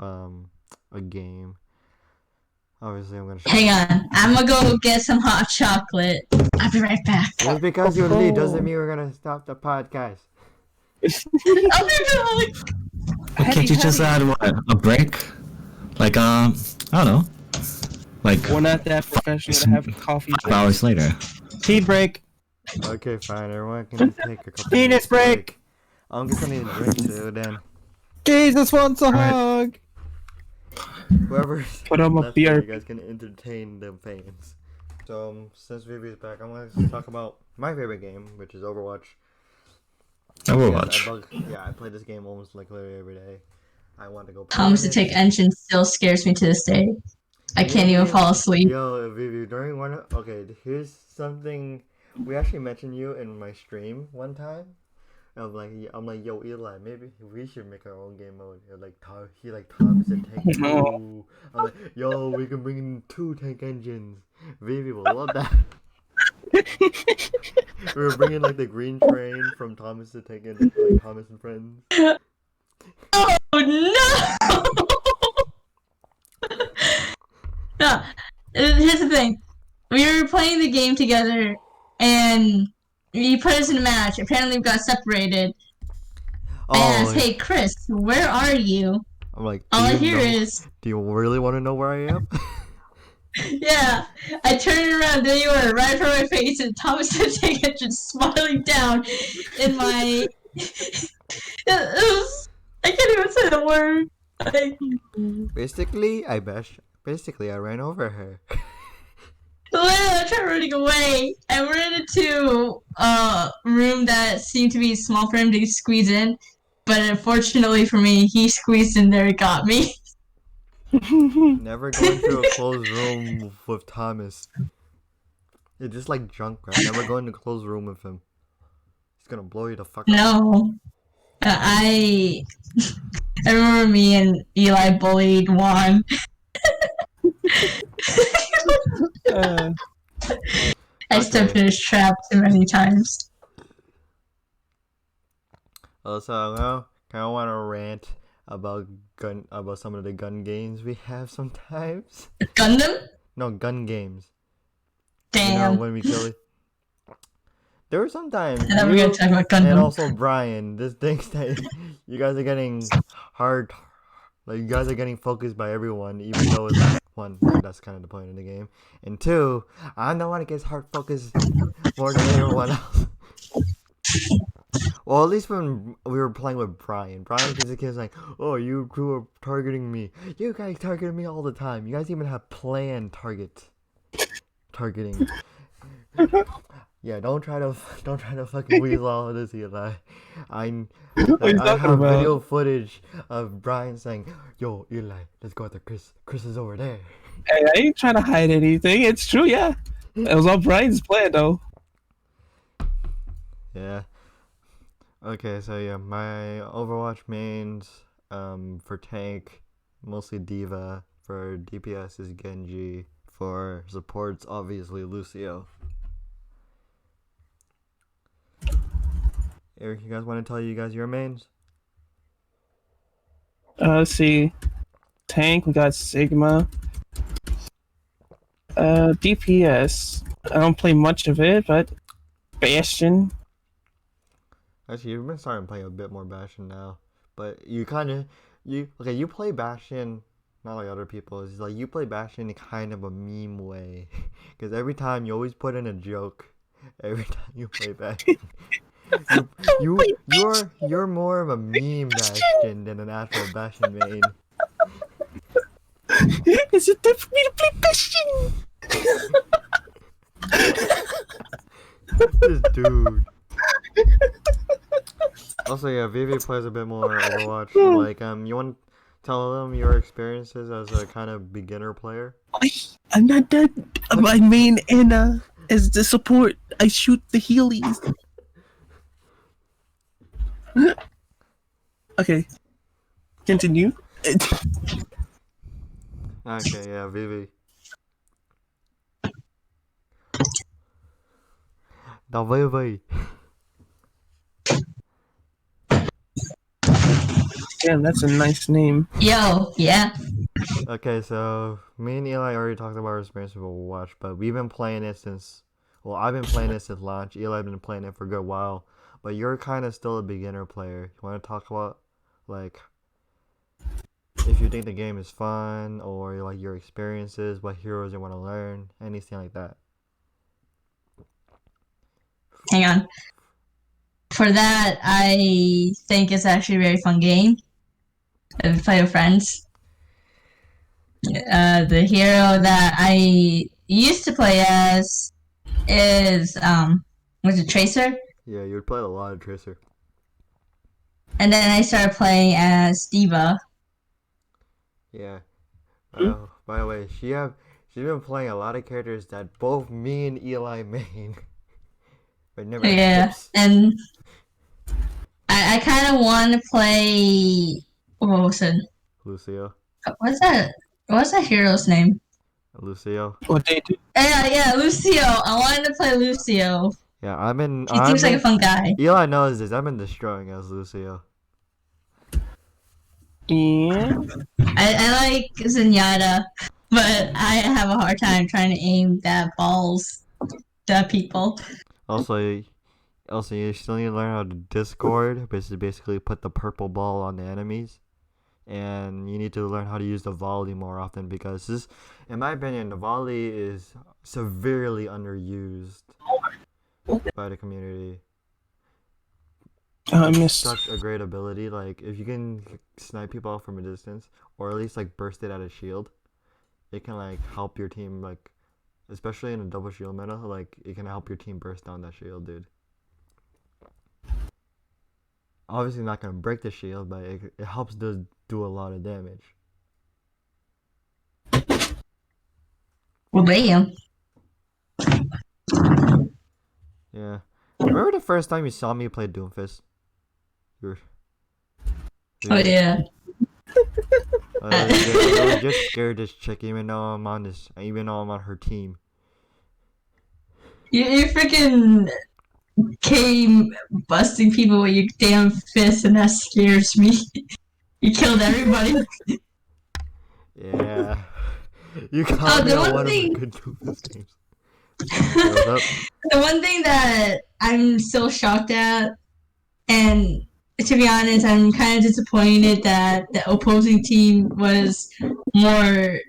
a game. Obviously, I'm gonna share. Hang on. I'm gonna go get some hot chocolate. I'll be right back. Just because you leave doesn't mean we're gonna stop the podcast. I'll be back. Well, can't you just add what, a break? Like I don't know. Like We're not that professional to have coffee 5 hours later. Tea break. Okay, fine. Everyone can take a couple. Penis minutes break. I'm just gonna need a drink too. Then Jesus wants a Alright. hug. whoever's Put on a left here, beer. you guys can entertain the fans. So since Vivi's back, I'm gonna talk about my favorite game, which is Overwatch. Overwatch. I play this game almost like literally every day. I want to go. Thomas the Tank Engine still scares me to this day. I can't even fall asleep. Yo, Vivi, during one. Okay, here's something. We actually mentioned you in my stream one time. I'm like, yo, Eli, maybe we should make our own game mode. You're like, Thomas and Tank 2. I'm like, yo, we can bring in 2 tank engines. Vivi will love that. We were bringing like the green train from Thomas the Tank Engine, like Thomas and Friends. Oh no! No, here's the thing. We were playing the game together, and you put us in a match. Apparently, we got separated. I asked, "Hey, Chris, where are you?" I'm like, All I hear is, do you really want to know where I am? yeah. I turned around, there you were, right in front of my face, and Thomas the Tank Engine smiling down in my. I can't even say the word. Basically, I ran over her. I tried running away. I ran into a room that seemed to be small for him to squeeze in, but unfortunately for me, he squeezed in there and got me. Never go into a closed room with Thomas. It's just like drunk, right? Never go into a closed room with him. He's gonna blow you the fuck up. No. I remember me and Eli bullied Juan. I stepped in his trap too many times. Also, I kind of want to rant about some of the gun games we have sometimes. Gundam? No, gun games. Damn. You know, when we kill it. There were sometimes. And then we're gonna talk about Gundam. And also Brian, this thinks that you guys are getting hard. Like, you guys are getting focused by everyone, even though it's like, one, that's kind of the point of the game. And 2, I'm the one that gets hard focused more than everyone else. Well, at least when we were playing with Brian just keeps like, "Oh, you two are targeting me. You guys target me all the time. You guys even have planned targeting." Yeah, don't try to fucking weasel all of this, Eli. I What are you I talking have about? video footage of Brian saying, "Yo, Eli, let's go after Chris. Chris is over there." Hey, I ain't trying to hide anything. It's true, yeah. It was all Brian's plan, though. Yeah. Okay, so yeah, my Overwatch mains, for tank, mostly Diva. For DPS is Genji. For supports, obviously Lucio. Eric, you guys want to tell you guys your mains? Let's see. Tank, we got Sigma. DPS. I don't play much of it, but Bastion. Actually, you've been starting to play a bit more Bastion now, but you play Bastion not like other people. It's like you play Bastion in kind of a meme way, because every time you always put in a joke. Every time you play Bastion, you're more of a meme Bastion than an actual Bastion main. Is it time for me to play Bastion? This dude. Also, yeah, Vivi plays a bit more Overwatch. Like, you want to tell them your experiences as a kind of beginner player? I'm not that. My main Anna is the support. I shoot the healies. Okay. Continue. Okay, yeah, Vivi. The Vivi. Damn, that's a nice name. Yo, yeah. Okay, so me and Eli already talked about our experience with Overwatch, but we've been playing it since. Well, I've been playing it since launch. Eli's been playing it for a good while, but you're kind of still a beginner player. You want to talk about, like, if you think the game is fun or like your experiences, what heroes you want to learn, anything like that? Hang on. For that, I think it's actually a very fun game. If you play with friends. The hero that I used to play as is was it Tracer? Yeah, you would play a lot of Tracer. And then I started playing as Diva. Yeah. By the way, she's been playing a lot of characters that both me and Eli main. But never Yeah, tips. and I kind of want to play. What was it? Lucio. What's that? What's that hero's name? Lucio. What they do? Yeah, Lucio. I wanted to play Lucio. Yeah, He seems like a fun guy. Eli knows this. I've been destroying as Lucio. Yeah. I like Zenyatta, but I have a hard time trying to aim that balls at people. Also, you still need to learn how to Discord, which is basically put the purple ball on the enemies. And you need to learn how to use the volley more often because this, in my opinion, the volley is severely underused by the community. I missed. Such a great ability. Like, if you can snipe people out from a distance, or at least like burst it at a shield, it can like help your team, like, especially in a double shield meta, like it can help your team burst down that shield, dude. Obviously not gonna break the shield, but it helps to do a lot of damage. Well, damn. Yeah. Remember the first time you saw me play Doomfist? Oh yeah. I was just scared this chick, even though I'm on her team. You freaking came busting people with your damn fist, and that scares me. You killed everybody. Yeah. You caught me on one of the good Doomfist games. The one thing that I'm still shocked at, and to be honest, I'm kind of disappointed that the opposing team was more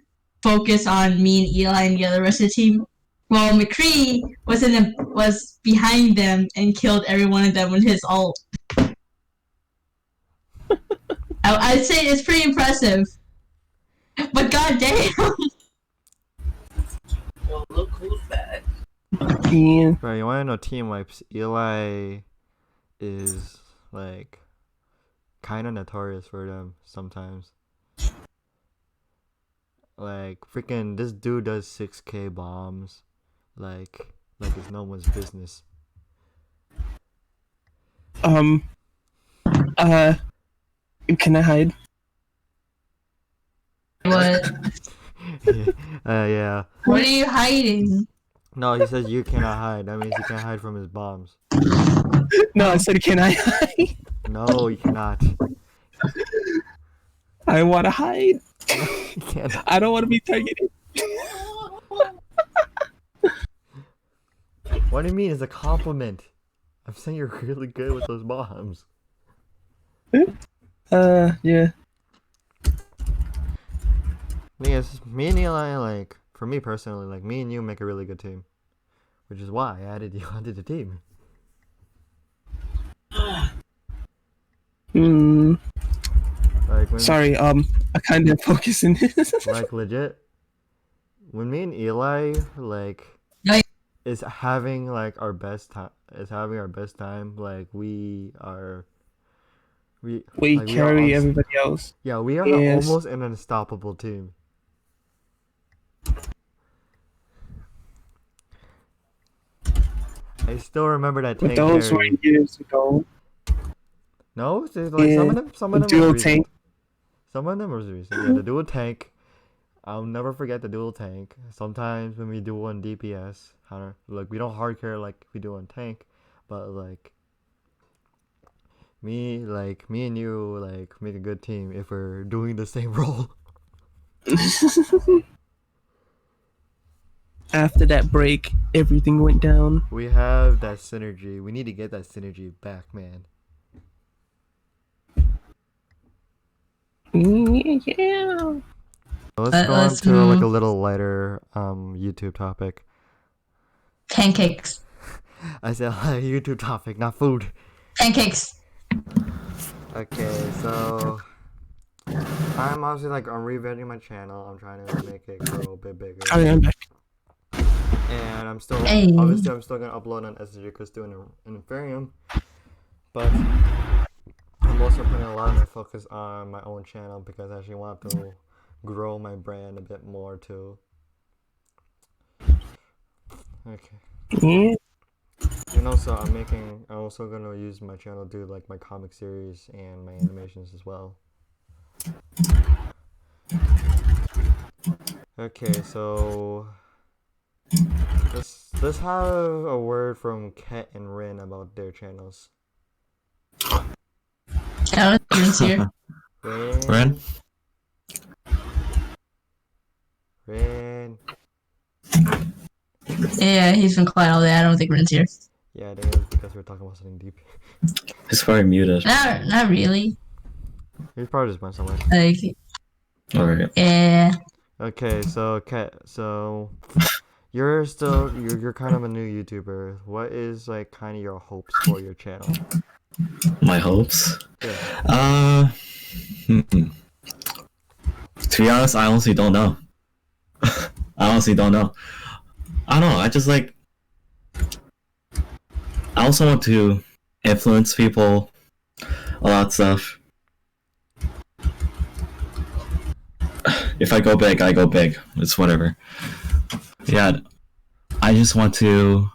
focused on me and Eli and the other rest of the team. Well, McCree was behind them and killed every one of them with his ult. I'd say it's pretty impressive. But goddamn. Well, look who's back. Yeah. Bro, you want to know team wipes? Eli is like kind of notorious for them sometimes. Like freaking, this dude does 6K bombs, like it's no one's business. Can I hide? What? Yeah. What are you hiding? No, he says you cannot hide. That means you can't hide from his bombs. No, I said can I hide? No, you cannot. I want to hide. You can't. I don't want to be targeted. What do you mean? It's a compliment. I'm saying you're really good with those bombs. Yeah. Yes, me and Eli, like, for me personally, like, me and you make a really good team. Which is why I added you onto the team. Like, when, Sorry, I kind of focus in this. like, legit, when me and Eli, like, Like- is having, like, our best time, like, we We like, carry everybody else. Yeah, we are Yes. almost an unstoppable team. I still remember that But tank those were carry. years ago. No, it's like some of them The were dual recent. tank. Some of them was recent. Yeah, the dual tank. I'll never forget the dual tank. Sometimes when we do one DPS, like we don't hard carry like we do on tank, but like me and you like make a good team if we're doing the same role. After that break, everything went down. We have that synergy. We need to get that synergy back, man. Yeah. Let's go let's into like a move. little lighter YouTube topic. Pancakes. I said YouTube topic, not food. Pancakes. Okay, so I'm obviously like I'm revamping my channel. I'm trying to make it grow a bit bigger. I am back. And I'm still Hey. obviously I'm still gonna upload on SSG Crystal and Inferium, but I'm also putting a lot of my focus on my own channel because I actually want to grow my brand a bit more too. Okay. Yeah. And also I'm also gonna use my channel to do like my comic series and my animations as well. Okay, so let's have a word from Ket and Rin about their channels. Aaron's here. Rin? Rin. Yeah, he's been quiet all day. I don't think Rin's here. Yeah, I think it's because we're talking about something deep. He's probably muted. Not really. He's probably just went somewhere. Like, Alright. yeah. Okay, so Ket, so you're kind of a new YouTuber. What is like kind of your hopes for your channel? My hopes? Yeah. To be honest, I honestly don't know. I honestly don't know. I don't know, I just like... I also want to influence people, a lot of stuff. If I go big, I go big. It's whatever. Yeah, I just want to...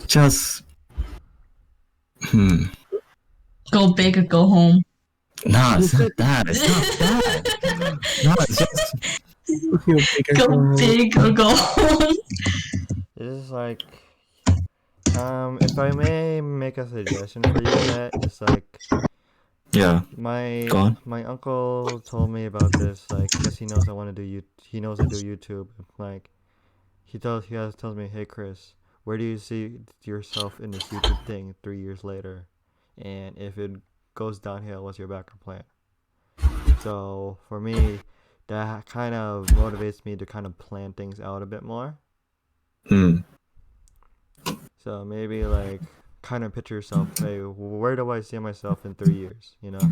Just... Go big or go home. Nah, it's not that. It's not that. No, it's just... Go big or go home. It's like, if I may make a suggestion for you, Ket, it's like, Yeah. my Go on. my uncle told me about this, like, because he knows I want to do he knows I do YouTube. Like, he tells me, hey Chris, where do you see yourself in this YouTube thing 3 years later? And if it goes downhill, what's your backup plan? So for me, that kind of motivates me to kind of plan things out a bit more. Hmm. So maybe like kind of picture yourself. Hey, where do I see myself in 3 years? You know.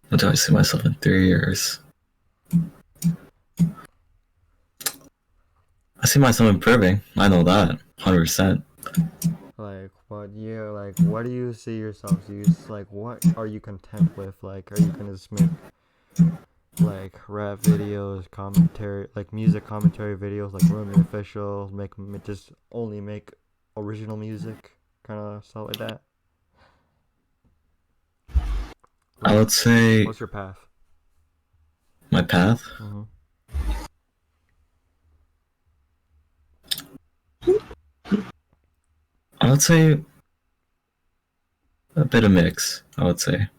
What do I see myself in 3 years? I see myself improving. I know that, 100%. Like what year? Like what do you see yourself? Do you like what are you content with? Like are you gonna just make like rap videos, commentary, like music commentary videos, like Rumi Official, just only make original music, kind of stuff like that. I would say What's your path? my path. Mm-hmm. I would say a bit of mix. I would say.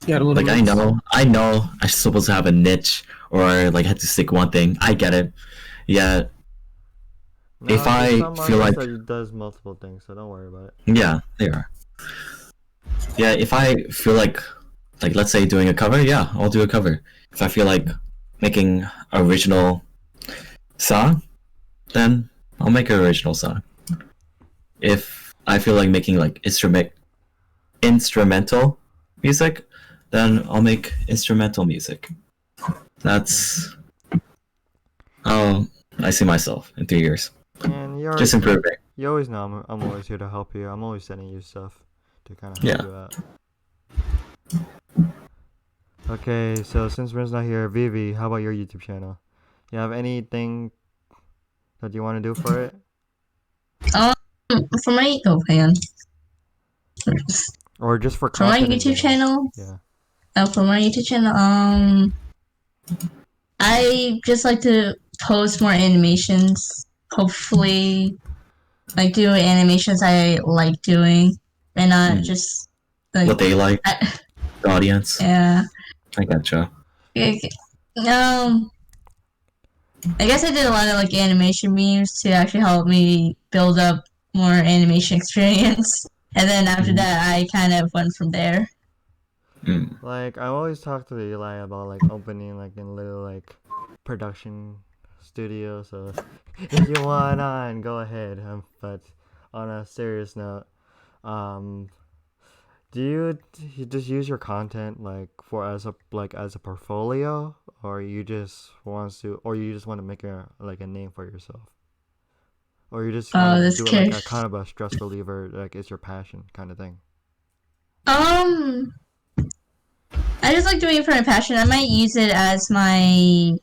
You got a little Like I know I'm supposed to have a niche or like have to stick one thing. I get it. Yeah. No, If there's I some feel artists like that does multiple things, so don't worry about it. yeah, they are. Yeah, if I feel like let's say doing a cover, yeah, I'll do a cover. If I feel like making original song, then I'll make an original song. If I feel like making like instrumental music, then I'll make instrumental music. That's how I see myself in 3 years. And Just improving. you always know I'm always here to help you. I'm always sending you stuff to kind of help Yeah. you out. Okay, so since Ren's not here, Vivi, how about your YouTube channel? You have anything that you want to do for it? For my hang on. Or just for For my content in YouTube general? channel. Yeah. For my YouTube channel, I just like to post more animations. Hopefully, like do animations I like doing, and not just like What they like, the audience. Yeah. I gotcha. I guess I did a lot of like animation memes to actually help me build up more animation experience, and then after that, I kind of went from there. Like I always talk to Eli about like opening like in little like production studio. So if you wanna, go ahead. But on a serious note, do you just use your content like for as a portfolio, or you just want to make a name for yourself, or you just want to do it like a kind of a stress reliever, like it's your passion kind of thing? I just like doing it for my passion. I might use it as my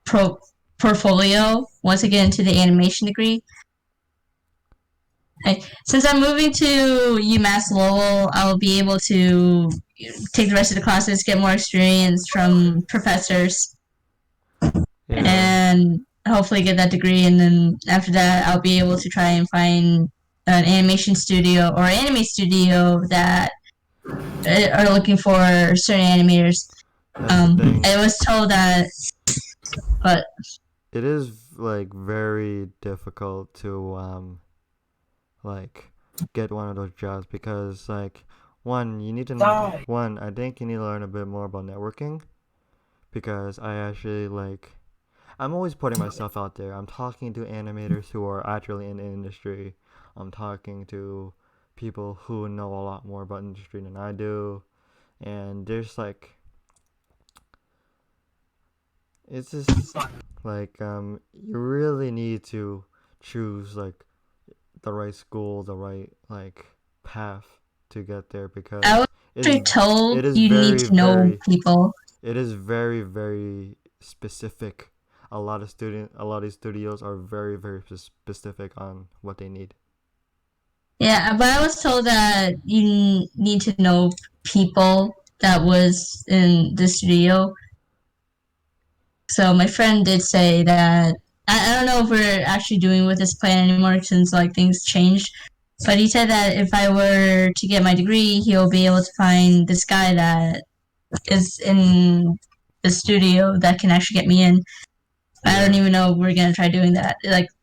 portfolio once I get into the animation degree. Since I'm moving to UMass Lowell, I will be able to take the rest of the classes, get more experience from professors, and hopefully get that degree. And then after that, I'll be able to try and find an animation studio or anime studio that are looking for certain animators. I was told that, but it is like very difficult to like get one of those jobs because like one I think you need to learn a bit more about networking, because I actually I'm always putting myself out there. I'm talking to animators who are actually in the industry. I'm talking to people who know a lot more about industry than I do, and there's it's just you really need to choose the right school, the right path to get there, because I was actually told you need to know people. It is very, very specific. A lot of these studios are very, very specific on what they need. Yeah, but I was told that you need to know people that was in the studio. So my friend did say that I don't know if we're actually doing with this plan anymore since things changed. But he said that if I were to get my degree, he'll be able to find this guy that is in the studio that can actually get me in. I don't even know if we're gonna try doing that.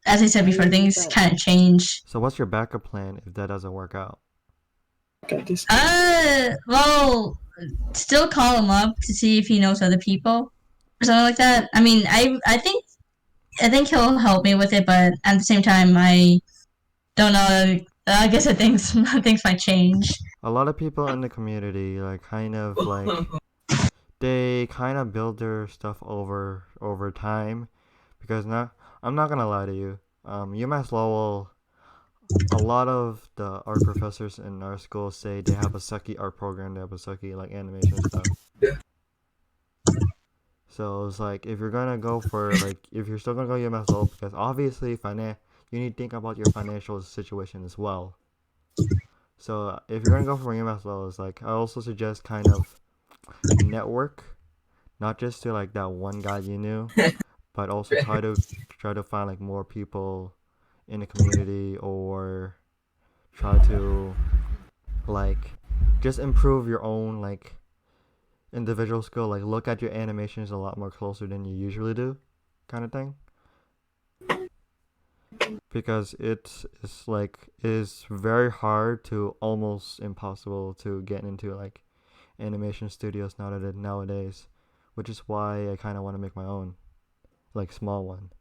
As I said before, things kind of change. So what's your backup plan if that doesn't work out? Well, still call him up to see if he knows other people or something like that. I mean, I think I think he'll help me with it, but at the same time, I don't know. I guess things might change. A lot of people in the community they kind of build their stuff over time, because I'm not gonna lie to you. UMass Lowell, a lot of the art professors in our school say they have a sucky art program, they have a sucky like animation stuff. So it's like, if you're gonna go for if you're still gonna go UMass Lowell, because obviously you need to think about your financial situation as well. So if you're gonna go for UMass Lowell, it's like, I also suggest kind of network, not just to like that one guy you knew, but also try to find like more people in the community, or try to like just improve your own like individual skill, like look at your animations a lot more closer than you usually do, kind of thing. Because it's very hard to almost impossible to get into like animation studios nowadays, which is why I kind of want to make my own, like, small one.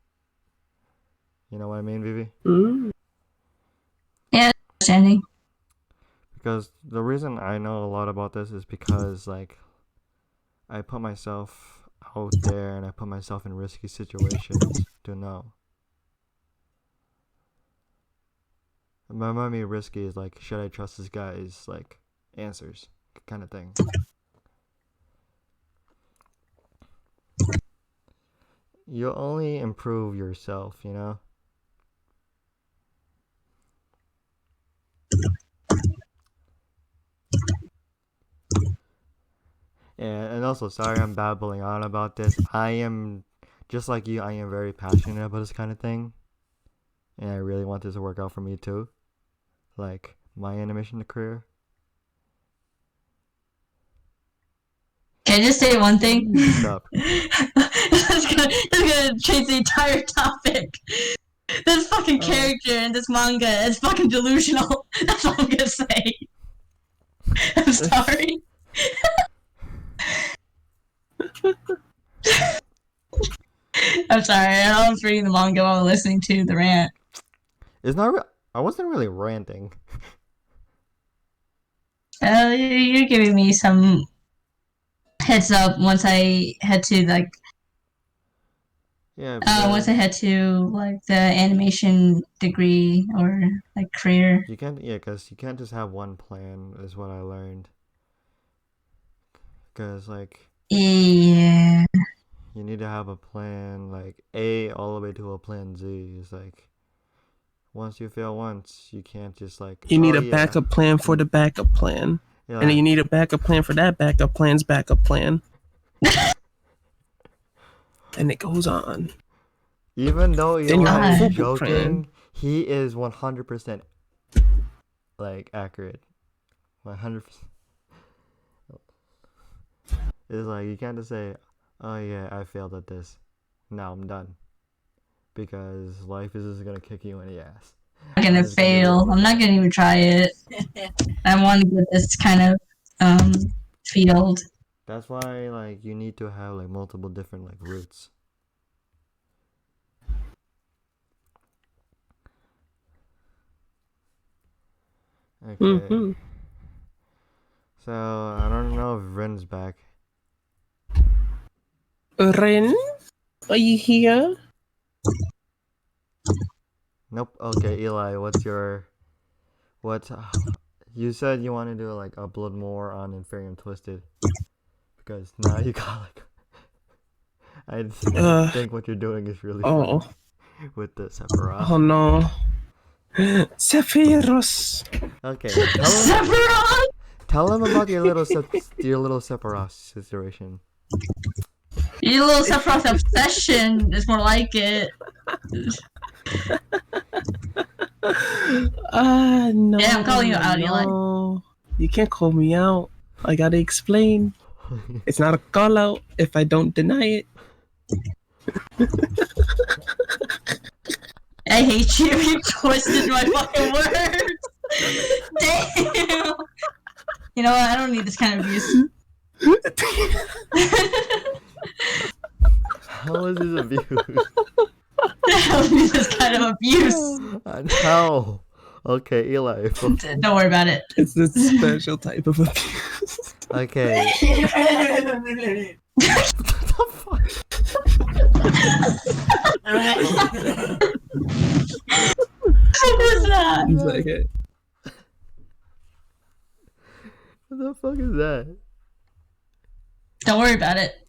You know what I mean, Vivi? Yeah, understanding. Because the reason I know a lot about this is because like I put myself out there and I put myself in risky situations to know. By me risky is like, should I trust this guy's like answers, kind of thing. You'll only improve yourself, you know? And also, sorry I'm babbling on about this. I am, just like you, I am very passionate about this kind of thing. And I really want this to work out for me too. Like, my animation career. Can I just say one thing? What's up? It's gonna change the entire topic. This fucking character in this manga is fucking delusional. That's all I'm gonna say. I'm sorry. I'm sorry. I was reading the manga while listening to the rant. It's not. I wasn't really ranting. You're giving me some heads up once I head to like. Yeah. Once I head to like the animation degree or like career. You can't. Yeah, because you can't just have one plan. Is what I learned. Because like. Yeah. You need to have a plan, like A all the way to a plan Z. It's like, once you fail once, you can't just like. You need a backup plan for the backup plan. Yeah. And then you need a backup plan for that backup plan's backup plan. And it goes on. Even though Then you have a Eli full is joking, plan. he is 100% like accurate. 100%. It's like, you can't just say, oh yeah, I failed at this, now I'm done. Because life is just gonna kick you in the ass. I'm gonna fail. I'm not gonna even try it. I want to get this kind of field. That's why like you need to have like multiple different like routes. Okay. Mm-hmm. So I don't know if Ren's back. Ren, are you here? Nope. Okay, Eli, you said you want to do like upload more on Inferium Twisted, because now you got like I just think what you're doing is really fun with the Sephiroth. Oh no. Sephiroth. Okay. Sephiroth. Tell him about your little Sephiroth situation. Your little Sephiroth obsession is more like it. No. Yeah, I'm calling you out, Eli. No. You can't call me out. I gotta explain. It's not a call out if I don't deny it. I hate you. You twisted my fucking words. Damn. You know what? I don't need this kind of abuse. How is this abuse? That would be this kind of abuse. How? Okay, Eli. Don't worry about it. It's this special type of abuse. Okay. What is that? He's like, hey. What the fuck is that? Don't worry about it.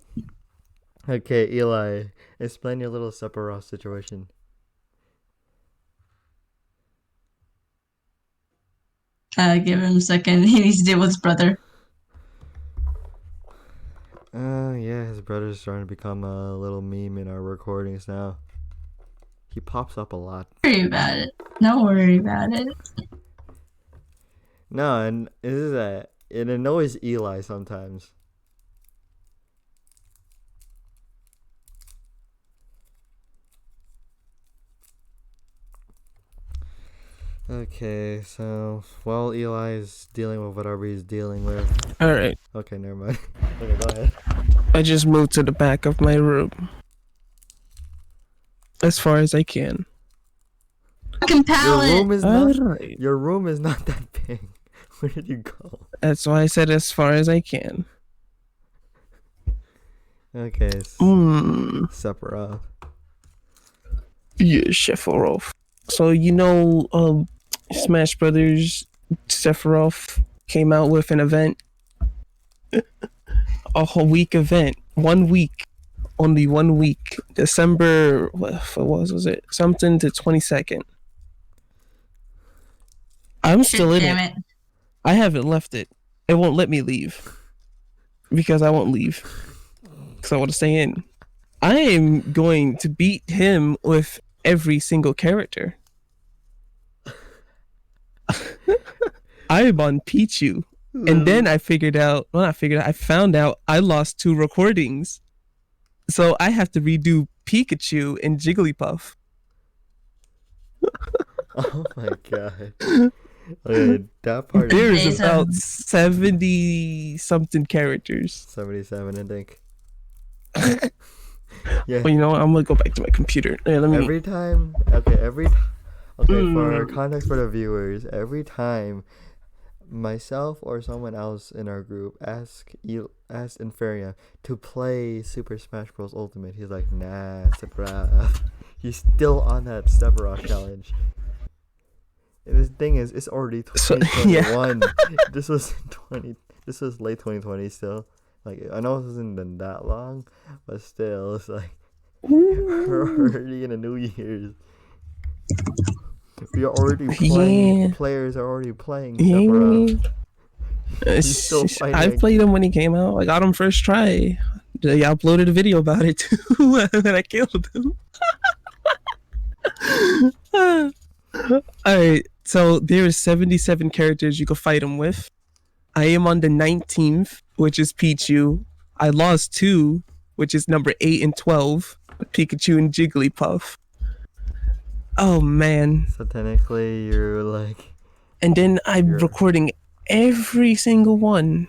Okay, Eli, explain your little Sephiroth situation. Give him a second. He needs to deal with his brother. Yeah, his brother's starting to become a little meme in our recordings now. He pops up a lot. Don't worry about it. Don't worry about it. No, and it annoys Eli sometimes. Okay, so while Eli is dealing with whatever he's dealing with. Alright. Okay, never mind. Okay, go ahead. I just moved to the back of my room. As far as I can. Fucking Your palette. room is not. Alright. Your room is not that big. Where did you go? That's why I said as far as I can. Okay, Sephiroth. Yeah, Sephiroth. So Smash Brothers Sephiroth came out with an event. A whole week event. 1 week. Only 1 week. December what was it? Something to 22nd. I'm still in Damn it. it. I haven't left it. It won't let me leave. Because I won't leave. Because I want to stay in. I am going to beat him with every single character. I'm on Pichu. And then I found out I lost 2 recordings. So I have to redo Pikachu and Jigglypuff. Oh my god. Okay, that part is There's Days about of- 70 something characters. 77, I think. Yeah. Well, you know what? I'm gonna go back to my computer. Hey, let me. Every time. Okay, for context for the viewers, every time myself or someone else in our group ask Inferia to play Super Smash Bros. Ultimate, he's like, nah, Sephiroth. He's still on that Sephiroth challenge. And the thing is, it's already 2021. This was late 2020 still. Like, I know it hasn't been that long, but still, it's like we're already in a New Year's. We are already playing. Yeah. Players are already playing Sephiroth. He's still fighting. I played him when he came out. I got him first try. They uploaded a video about it too, and I killed him. Alright, so there are 77 characters you can fight him with. I am on the 19th, which is Pichu. I lost 2, which is number 8 and 12, Pikachu and Jigglypuff. Oh man. So technically, you're like. And then I'm recording every single one.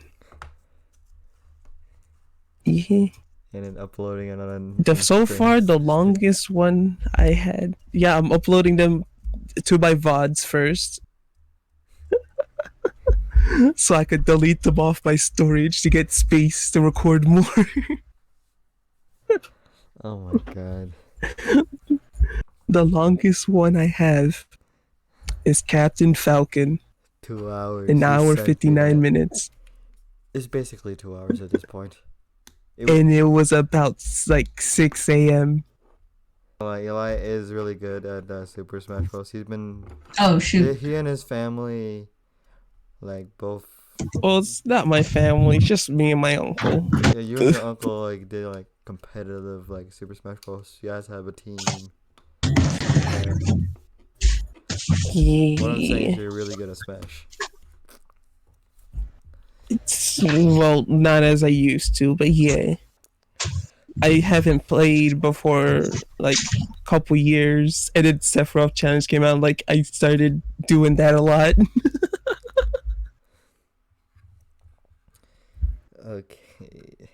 Yeah. And then uploading it on. So far, the longest one I had. Yeah, I'm uploading them to my VODs first. So I could delete them off my storage to get space to record more. Oh my god. The longest one I have is Captain Falcon. 2 hours. An hour 59 minutes. It's basically 2 hours at this point. And it was about like 6 a.m. Eli is really good at Super Smash Bros. He's been. Oh shoot. He and his family, like both. Well, it's not my family, it's just me and my uncle. Yeah, you and your uncle like did like competitive like Super Smash Bros. You guys have a team. Yeah. What I'm saying is you're really good at Smash. Well, not as I used to, but yeah. I haven't played before like a couple years, and then Sephiroth Challenge came out. Like I started doing that a lot. Okay.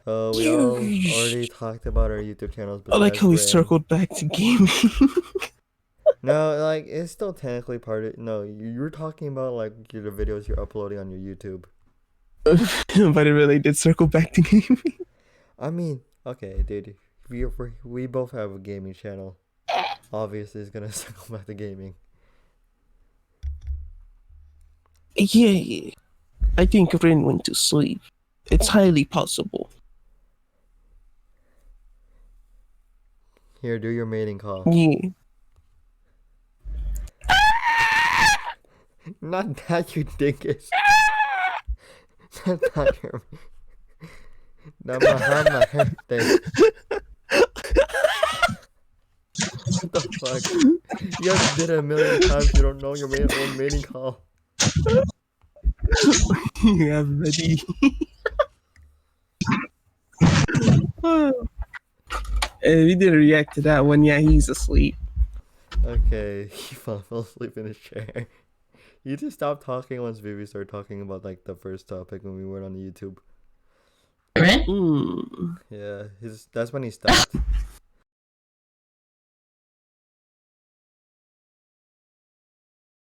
We all already talked about our YouTube channels. I like besides how we Rin. circled back to gaming. No, like it's still technically part of. No, you're talking about like the videos you're uploading on your YouTube. But it really did circle back to gaming. I mean, okay, dude. We both have a gaming channel. Obviously, it's gonna circle back to gaming. Yeah. I think Rin went to sleep. It's highly possible. Here, do your mating call. Yeah. Not that, you dingus. That's not your. Namahama thing. What the fuck? You guys did it a million times. You don't know your own mating call. Yeah, buddy. We didn't react to that one. Yeah, he's asleep. Okay, he fell asleep in his chair. You just stopped talking once Vivi started talking about like the first topic when we went on YouTube. Rin? Mm. Yeah, that's when he stopped.